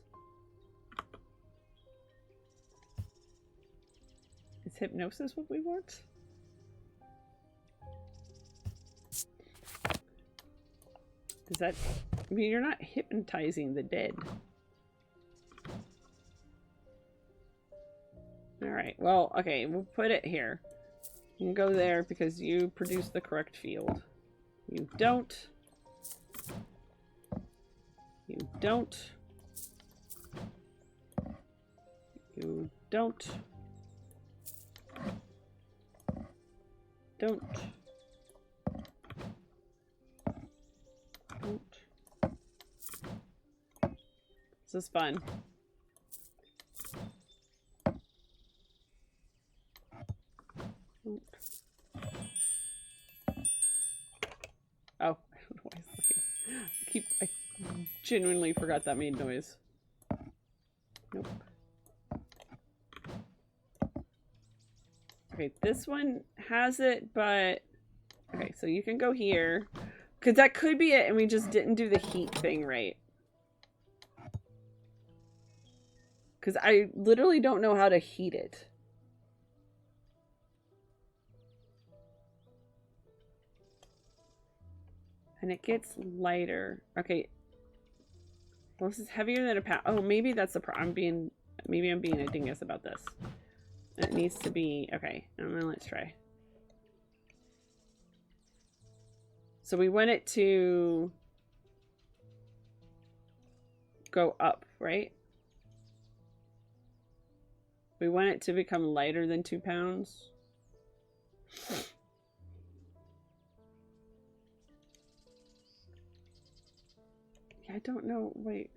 Speaker 1: Is hypnosis what we want? Is that... I mean, you're not hypnotizing the dead. Alright, well, okay, we'll put it here. You can go there because you produce the correct field. You don't. You don't. You don't. Don't. Don't. This is fun. Oh, I don't know why it's looking. I genuinely forgot that made noise. Nope. Okay, this one has it, but... Okay, so you can go here. Because that could be it, and we just didn't do the heat thing right. Because I literally don't know how to heat it. And it gets lighter. Okay. Well, this is heavier than a pound. Oh, maybe that's the problem. Maybe I'm being a dingus about this. It needs to be... Okay, and then let's try. So we want it to go up, right? We want it to become lighter than 2 pounds. I don't know. Wait.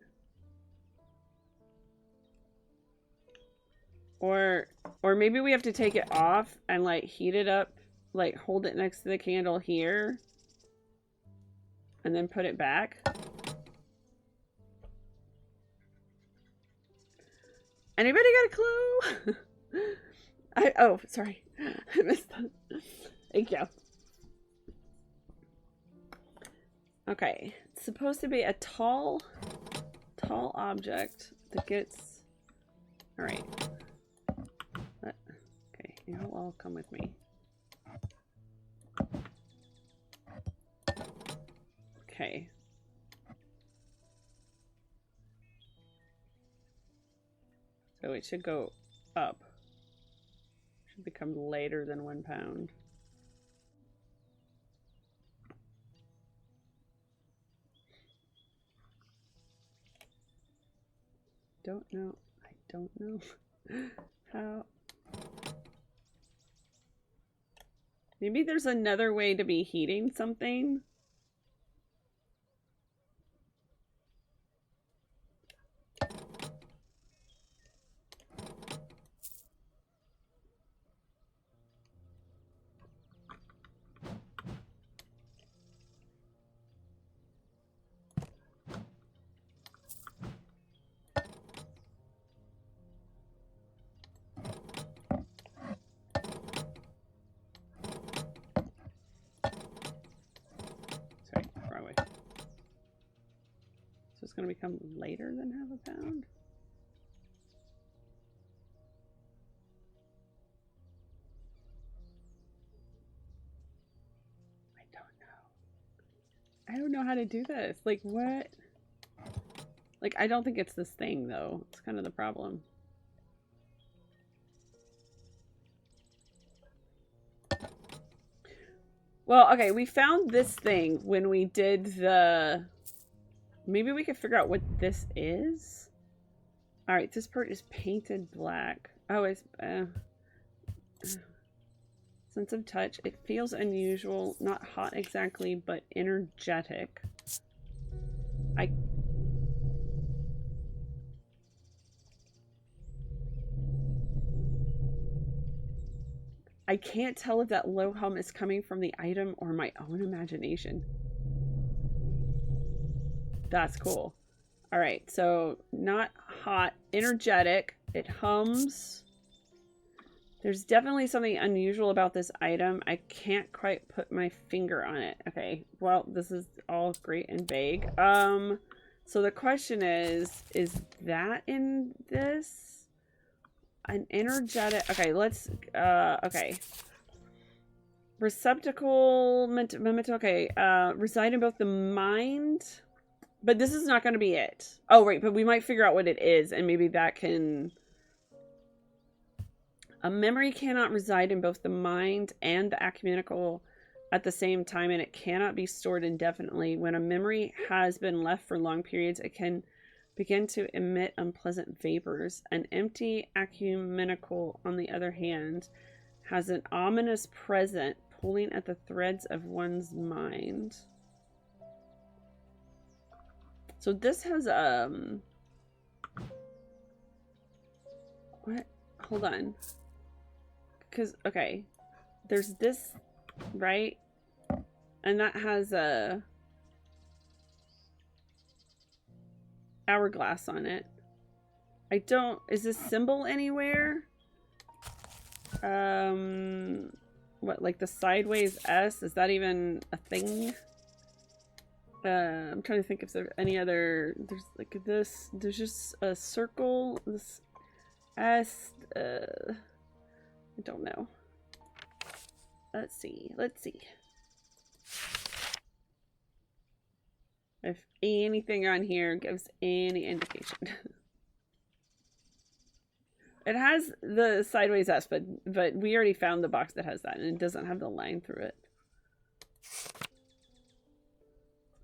Speaker 1: Or maybe we have to take it off and like heat it up, like hold it next to the candle here and then put it back. Anybody got a clue? Oh, sorry. I missed that. Thank you. Okay. It's supposed to be a tall object that gets... Alright. Okay, you'll all come with me. Okay. So it should go up. Should become lighter than 1 pound. Don't know. I don't know how. Maybe there's another way to be heating something. Going to become lighter than half a pound. I don't know how to do this. Like, what? Like, I don't think it's this thing, though. It's kind of the problem. Well, okay, we found this thing when we did the... Maybe we could figure out what this is. All right, this part is painted black. Oh, it's sense of touch. It feels unusual, not hot exactly, but energetic. I can't tell if that low hum is coming from the item or my own imagination. That's cool. All right, so not hot, energetic. It hums. There's definitely something unusual about this item. I can't quite put my finger on it. Okay, well, this is all great and vague. So the question is that in this? An energetic... Okay, let's... okay. Receptacle... Memento... Okay, reside in both the mind... But this is not going to be it. Oh, right. But we might figure out what it is. And maybe that can... A memory cannot reside in both the mind and the ecumenical at the same time. And it cannot be stored indefinitely. When a memory has been left for long periods, it can begin to emit unpleasant vapors. An empty ecumenical, on the other hand, has an ominous presence pulling at the threads of one's mind. So this has What? Hold on. Because, okay. There's this, right? And that has a hourglass on it. I don't... Is this symbol anywhere? What, like the sideways S? Is that even a thing? I'm trying to think if there's any other... There's like this... There's just a circle. This S... I don't know. Let's see. Let's see. If anything on here gives any indication. It has the sideways S, but we already found the box that has that, and it doesn't have the line through it.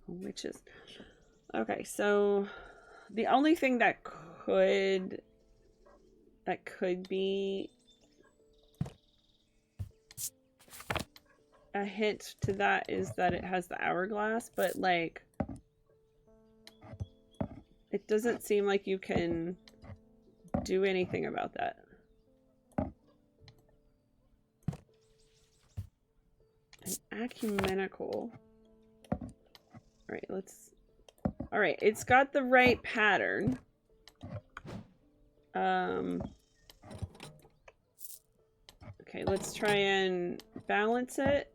Speaker 1: Witches. Okay, so the only thing that could be a hint to that is that it has the hourglass, but like it doesn't seem like you can do anything about that. An ecumenical. Alright, let's... Alright, it's got the right pattern. Okay, let's try and balance it.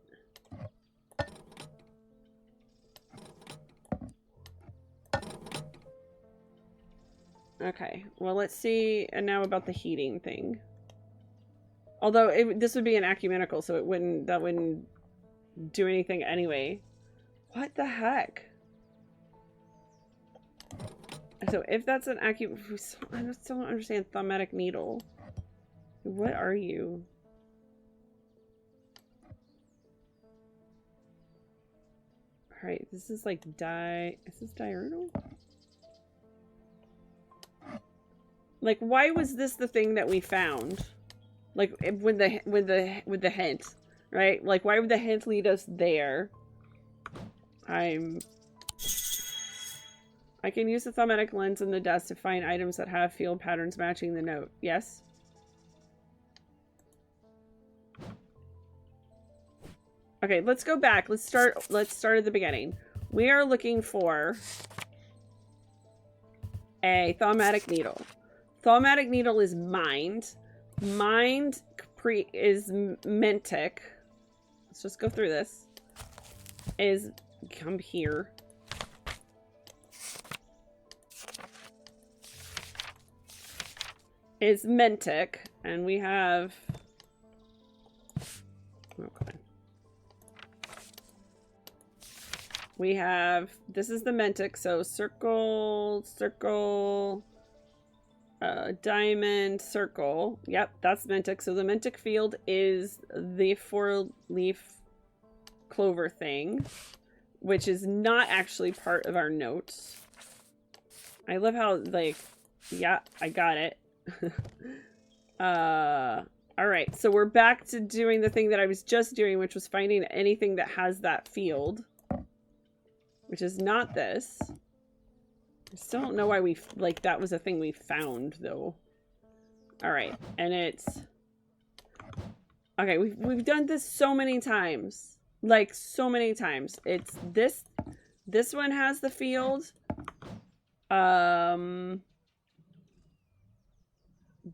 Speaker 1: Okay, well, let's see now about the heating thing. Although this would be an ecumenical, so that wouldn't do anything anyway. What the heck? So if that's an I still don't understand thaumatic needle. What are you? Alright, this is like is this diurnal? Like, why was this the thing that we found? Like, with the hint, right? Like, why would the hint lead us there? I can use the thaumatic lens in the desk to find items that have field patterns matching the note. Yes? Okay, let's go back. Let's start at the beginning. We are looking for a thaumatic needle. Thaumatic needle is mind. Mind is mentic. Let's just go through this. Is come here. Is mentic, and we have... Okay. We have... This is the mentic, so circle, circle... diamond, circle. Yep, that's mentic. So the mentic field is the four-leaf clover thing, which is not actually part of our notes. I love how, like, yeah, I got it. Alright, so we're back to doing the thing that I was just doing, which was finding anything that has that field, which is not this. I still don't know why we, like, that was a thing we found, though. Alright, and it's... Okay, we've done this so many times. Like, so many times. It's this... This one has the field.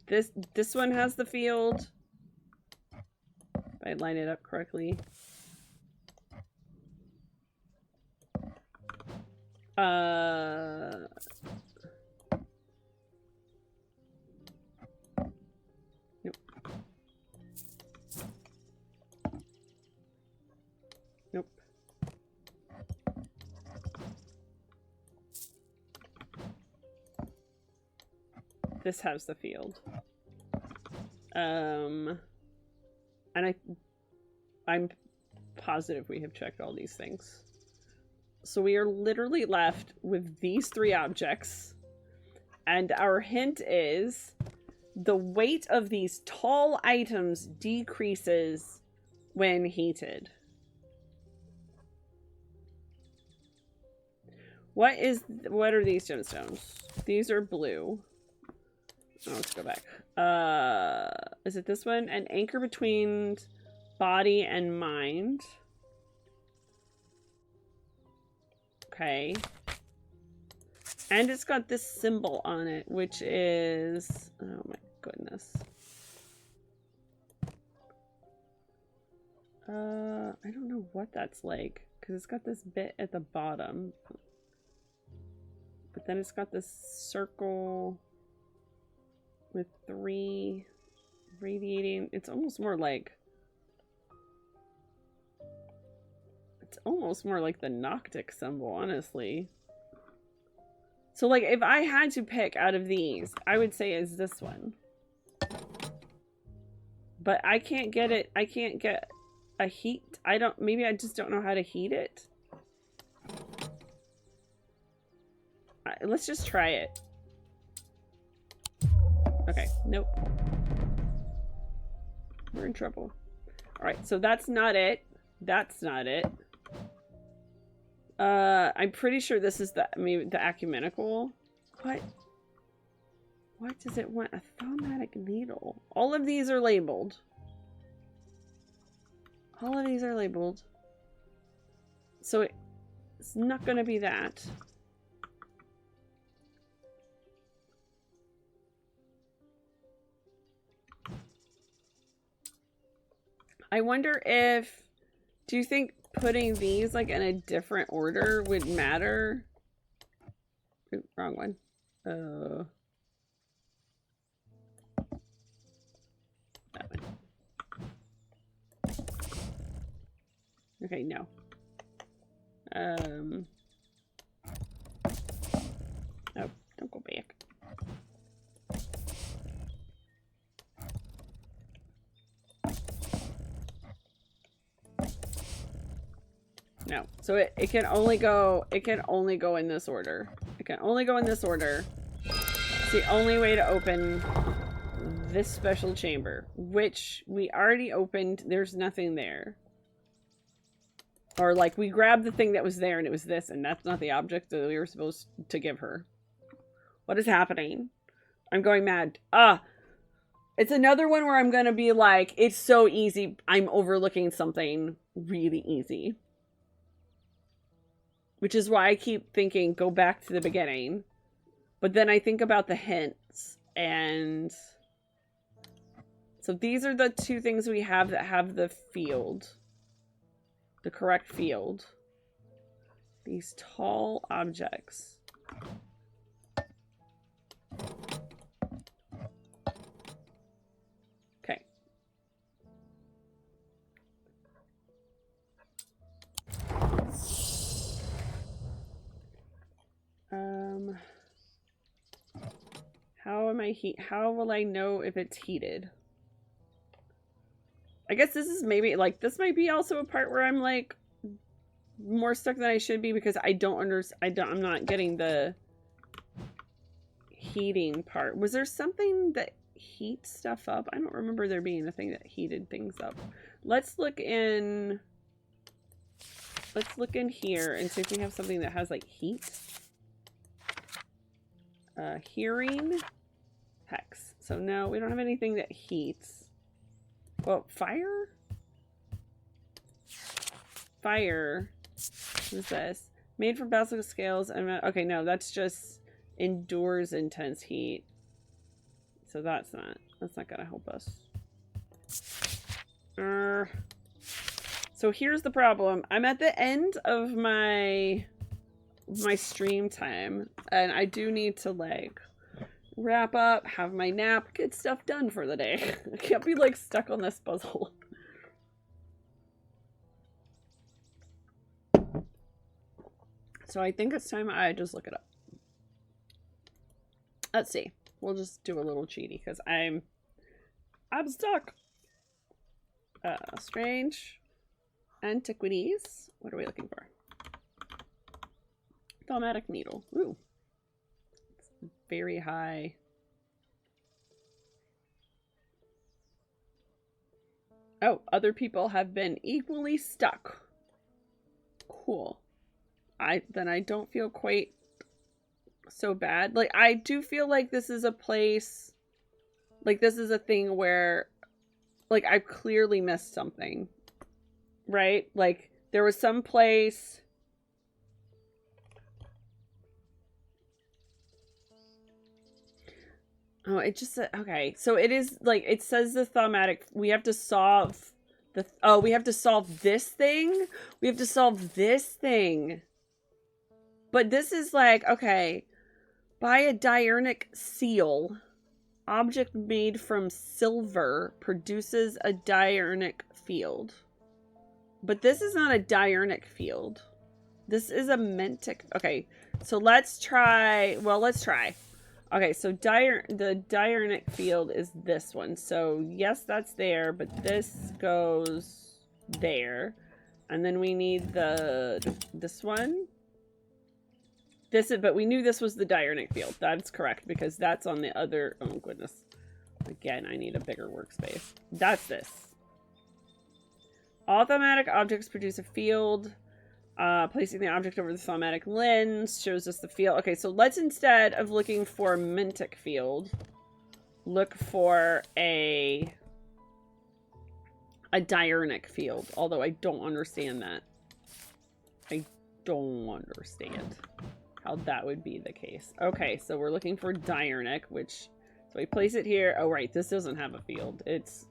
Speaker 1: This one has the field. If I line it up correctly. Nope. Nope. This has the field. And I'm positive we have checked all these things. So we are literally left with these three objects. And our hint is the weight of these tall items decreases when heated. What are these gemstones? These are blue. Oh, let's go back. Is it this one? An anchor between body and mind. Okay. And it's got this symbol on it, which is... Oh my goodness. I don't know what that's like, because it's got this bit at the bottom. But then it's got this circle with 3 radiating. It's almost more like... It's almost more like the Noctic symbol, honestly. So, like, if I had to pick out of these, I would say it's this one. But I can't get it. I can't get a heat. Maybe I just don't know how to heat it. Let's just try it. Okay, nope. We're in trouble. Alright, so that's not it. That's not it. I'm pretty sure this is maybe the ecumenical. What? What does it want? A thaumatic needle. All of these are labeled. All of these are labeled. So it's not going to be that. I wonder if... Do you think putting these like in a different order would matter? Ooh, wrong one. That one. Okay, no. Oh, don't go back. No. So it can only go in this order. It can only go in this order. It's the only way to open this special chamber, which we already opened. There's nothing there. Or like we grabbed the thing that was there and it was this, and that's not the object that we were supposed to give her. What is happening? I'm going mad. It's another one where I'm gonna be like, it's so easy. I'm overlooking something really easy. Which is why I keep thinking, go back to the beginning. But then I think about the hints. And so these are the 2 things we have that have the field. The correct field. These tall objects. Okay. How will I know if it's heated? I guess this is maybe, like, this might be also a part where I'm, like, more stuck than I should be because I don't understand, I'm not getting the heating part. Was there something that heats stuff up? I don't remember there being a thing that heated things up. Let's look in here and see if we have something that has, like, heat. Hearing. Hex. So no, we don't have anything that heats. Well, fire? Fire. What is this? Made from basilisk scales. Okay, no, that's just endures intense heat. So that's not gonna help us. So here's the problem. I'm at the end of my stream time, and I do need to, like, wrap up, have my nap, get stuff done for the day. I can't be, like, stuck on this puzzle. So I think it's time I just look it up. Let's see. We'll just do a little cheaty because I'm stuck. Strange antiquities. What are we looking for? Thaumatic needle. Ooh. It's very high. Oh, other people have been equally stuck. Cool. Then I don't feel quite so bad. Like, I do feel like this is a place Like, this is a thing where, like, I clearly missed something. Right? Like, there was some place... Oh, it just said... Okay, so it is, like, it says the thaumatic... We have to solve the... Oh, we have to solve this thing? We have to solve this thing. But this is like, okay... Buy a diurnic seal. Object made from silver produces a diurnic field. But this is not a diurnic field. This is a mentic. Okay, so let's try. Well, let's try. Okay, so the diurnic field is this one. So yes, that's there, but this goes there. And then we need this one. But we knew this was the diurnic field. That's correct, because that's on the other... Oh, goodness. Again, I need a bigger workspace. That's this. All thaumatic objects produce a field. Placing the object over the thaumatic lens shows us the field. Okay, so let's, instead of looking for a mentic field, look for a diurnic field. Although I don't understand that. I don't understand how that would be the case. Okay, so we're looking for diurnic, which... So we place it here. Oh, right. This doesn't have a field. It's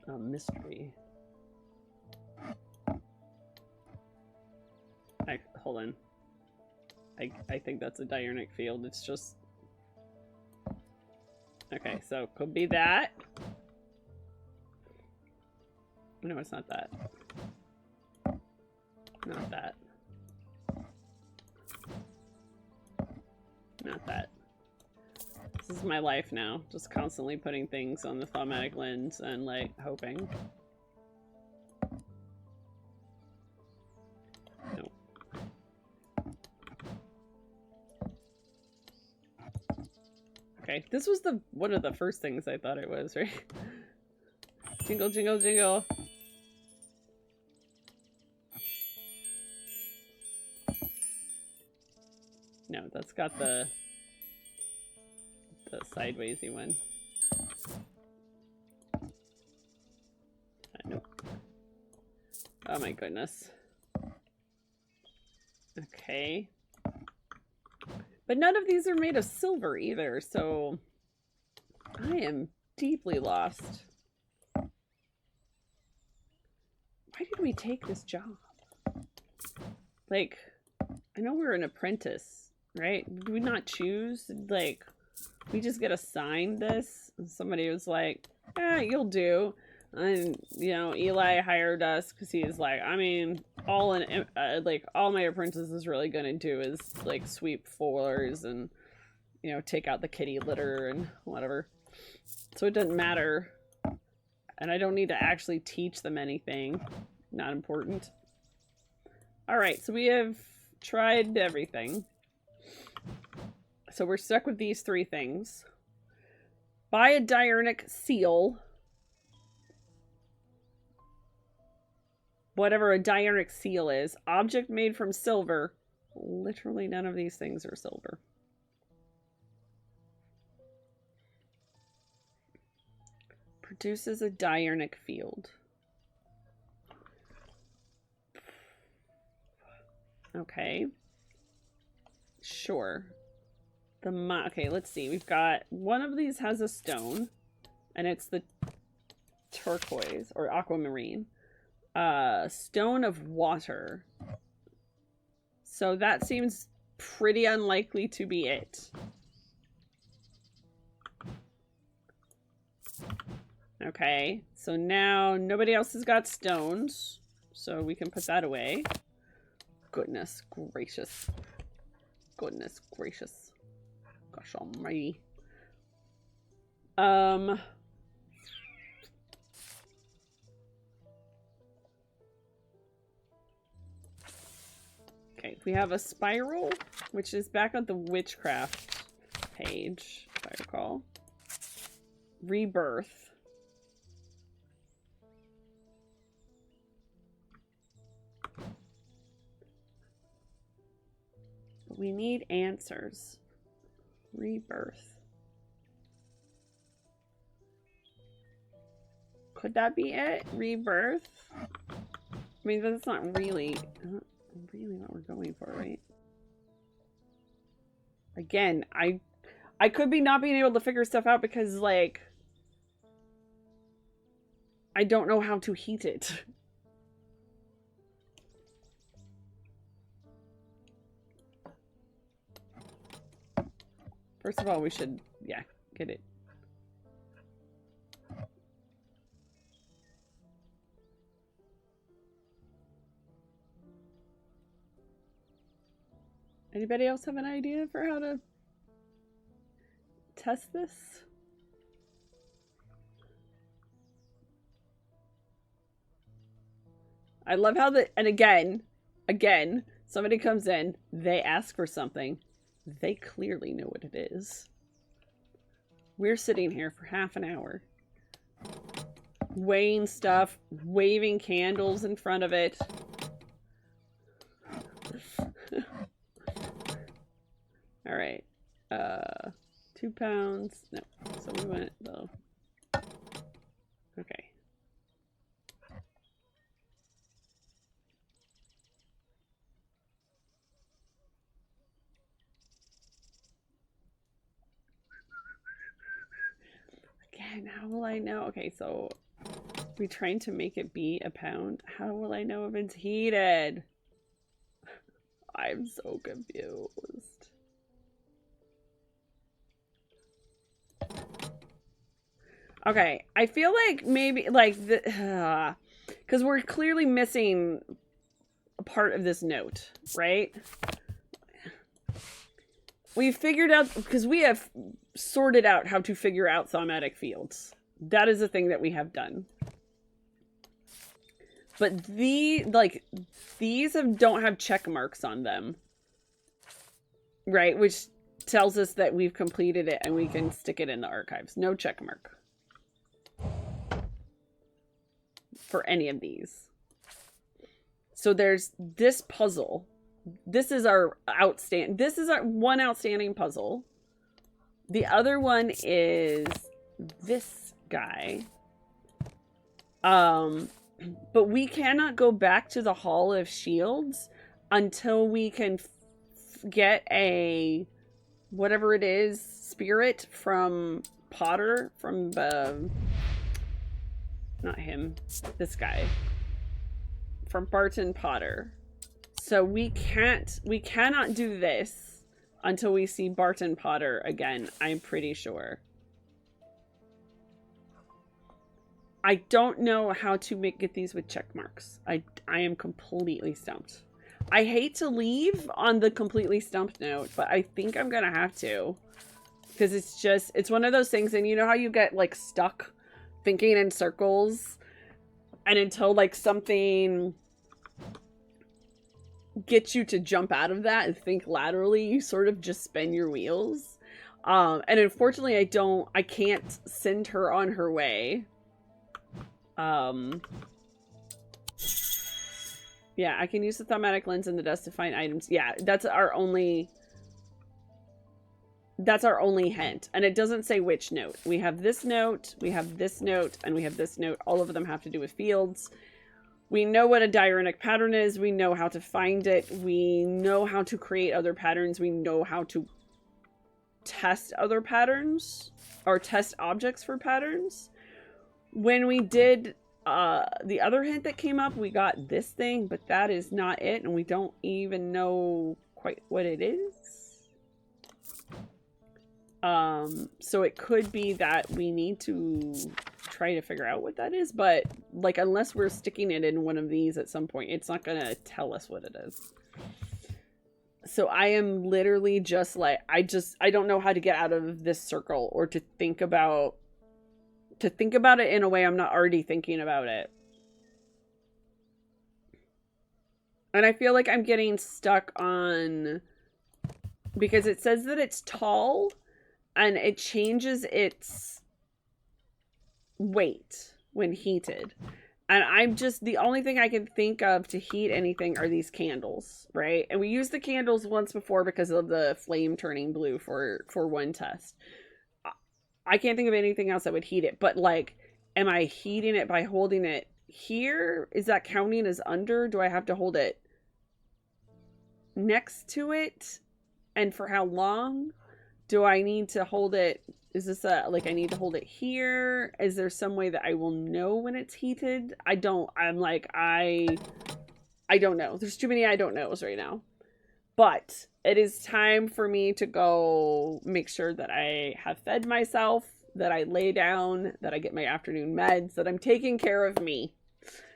Speaker 1: a mystery. Hold on. I think that's a diurnic field. It's just... Okay, so could be that. No, it's not that. Not that. Not that. This is my life now. Just constantly putting things on the thaumatic lens and, like, hoping. Nope. Okay, this was one of the first things I thought it was, right? Jingle, jingle, jingle. No, that's got the sidewaysy one. Nope. Oh my goodness. Okay. But none of these are made of silver either, so I am deeply lost. Why did we take this job? Like, I know we're an apprentice, right? Did we not choose? Like, we just get assigned this? And somebody was like, you'll do. And, you know, Eli hired us because he's like, I mean, all my apprentice is really gonna do is, like, sweep floors and, you know, take out the kitty litter and whatever. So it doesn't matter. And I don't need to actually teach them anything. Not important. Alright, so we have tried everything. So we're stuck with these three things. Buy a diurnic seal. Whatever a diurnic seal is. Object made from silver. Literally none of these things are silver. Produces a diurnic field. Okay. Sure. Okay, let's see. We've got... One of these has a stone. And it's the turquoise. Or aquamarine. Stone of water. So that seems pretty unlikely to be it. Okay, so now nobody else has got stones, so we can put that away. Goodness gracious. Goodness gracious. Gosh almighty. Okay, we have a spiral, which is back on the witchcraft page, if I recall. Rebirth. But we need answers. Rebirth. Could that be it? Rebirth? I mean, that's not really what we're going for, right? Again, I could be not being able to figure stuff out because, like, I don't know how to heat it. First of all, we should, yeah, get it. Anybody else have an idea for how to test this? I love how and again, somebody comes in, they ask for something. They clearly know what it is. We're sitting here for half an hour. Weighing stuff, waving candles in front of it. All right. 2 pounds. No. So we went though. Okay. Again, how will I know? Okay, so we're trying to make it be a pound. How will I know if it's heated? I'm so confused. Okay, I feel like maybe like the because we're clearly missing a part of this note, right? We figured out because we have sorted out how to figure out thaumatic fields. That is a thing that we have done. But these don't have check marks on them, right? Which tells us that we've completed it and we can stick it in the archives. No check mark for any of these. So there's this puzzle. This is our one outstanding puzzle. The other one is this guy. But we cannot go back to the Hall of Shields until we can get a whatever it is spirit from Potter, from not him, this guy, from Barton Potter. So we cannot do this until we see Barton Potter again, I'm pretty sure. I don't know how to get these with check marks. I am completely stumped. I hate to leave on the completely stumped note, but I think I'm gonna have to. Because it's one of those things, and you know how you get, like, stuck thinking in circles? And until, like, something gets you to jump out of that and think laterally, you sort of just spin your wheels. And unfortunately, I can't send her on her way. Yeah, I can use the thaumatic lens in the dust to find items. Yeah, that's our only hint. And it doesn't say which note. We have this note, we have this note, and we have this note. All of them have to do with fields. We know what a diurnal pattern is. We know how to find it. We know how to create other patterns. We know how to test other patterns or test objects for patterns. When we did the other hint that came up, we got this thing, but that is not it, and we don't even know quite what it is. So it could be that we need to try to figure out what that is, but like unless we're sticking it in one of these at some point, it's not gonna tell us what it is. So I am literally just like, I don't know how to get out of this circle or to think about it in a way I'm not already thinking about it. And I feel like I'm getting stuck on, because it says that it's tall and it changes its weight when heated. And I'm just, the only thing I can think of to heat anything are these candles, right? And we used the candles once before because of the flame turning blue for one test. I can't think of anything else that would heat it, but like am I heating it by holding it here? Is that counting as under? Do I have to hold it next to it? And for how long? Do I need to hold it? Is this like I need to hold it here? Is there some way that I will know when it's heated? I don't know. There's too many I don't knows right now. But it is time for me to go make sure that I have fed myself, that I lay down, that I get my afternoon meds, that I'm taking care of me.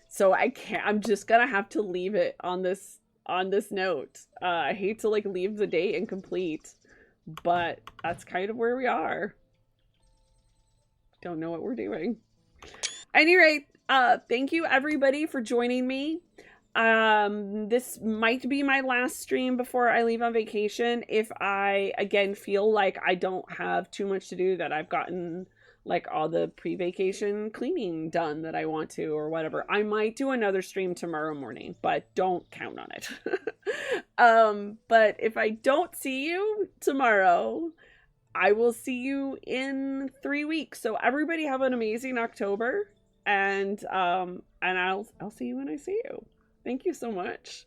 Speaker 1: So I'm just gonna have to leave it on this note. I hate to like leave the day incomplete, but that's kind of where we are. Don't know what we're doing. At any rate, thank you everybody for joining me. This might be my last stream before I leave on vacation. If I again feel like I don't have too much to do, that I've gotten like all the pre-vacation cleaning done that I want to or whatever, I might do another stream tomorrow morning, but don't count on it. But if I don't see you tomorrow, I will see you in 3 weeks. So everybody have an amazing October, and I'll see you when I see you. Thank you so much.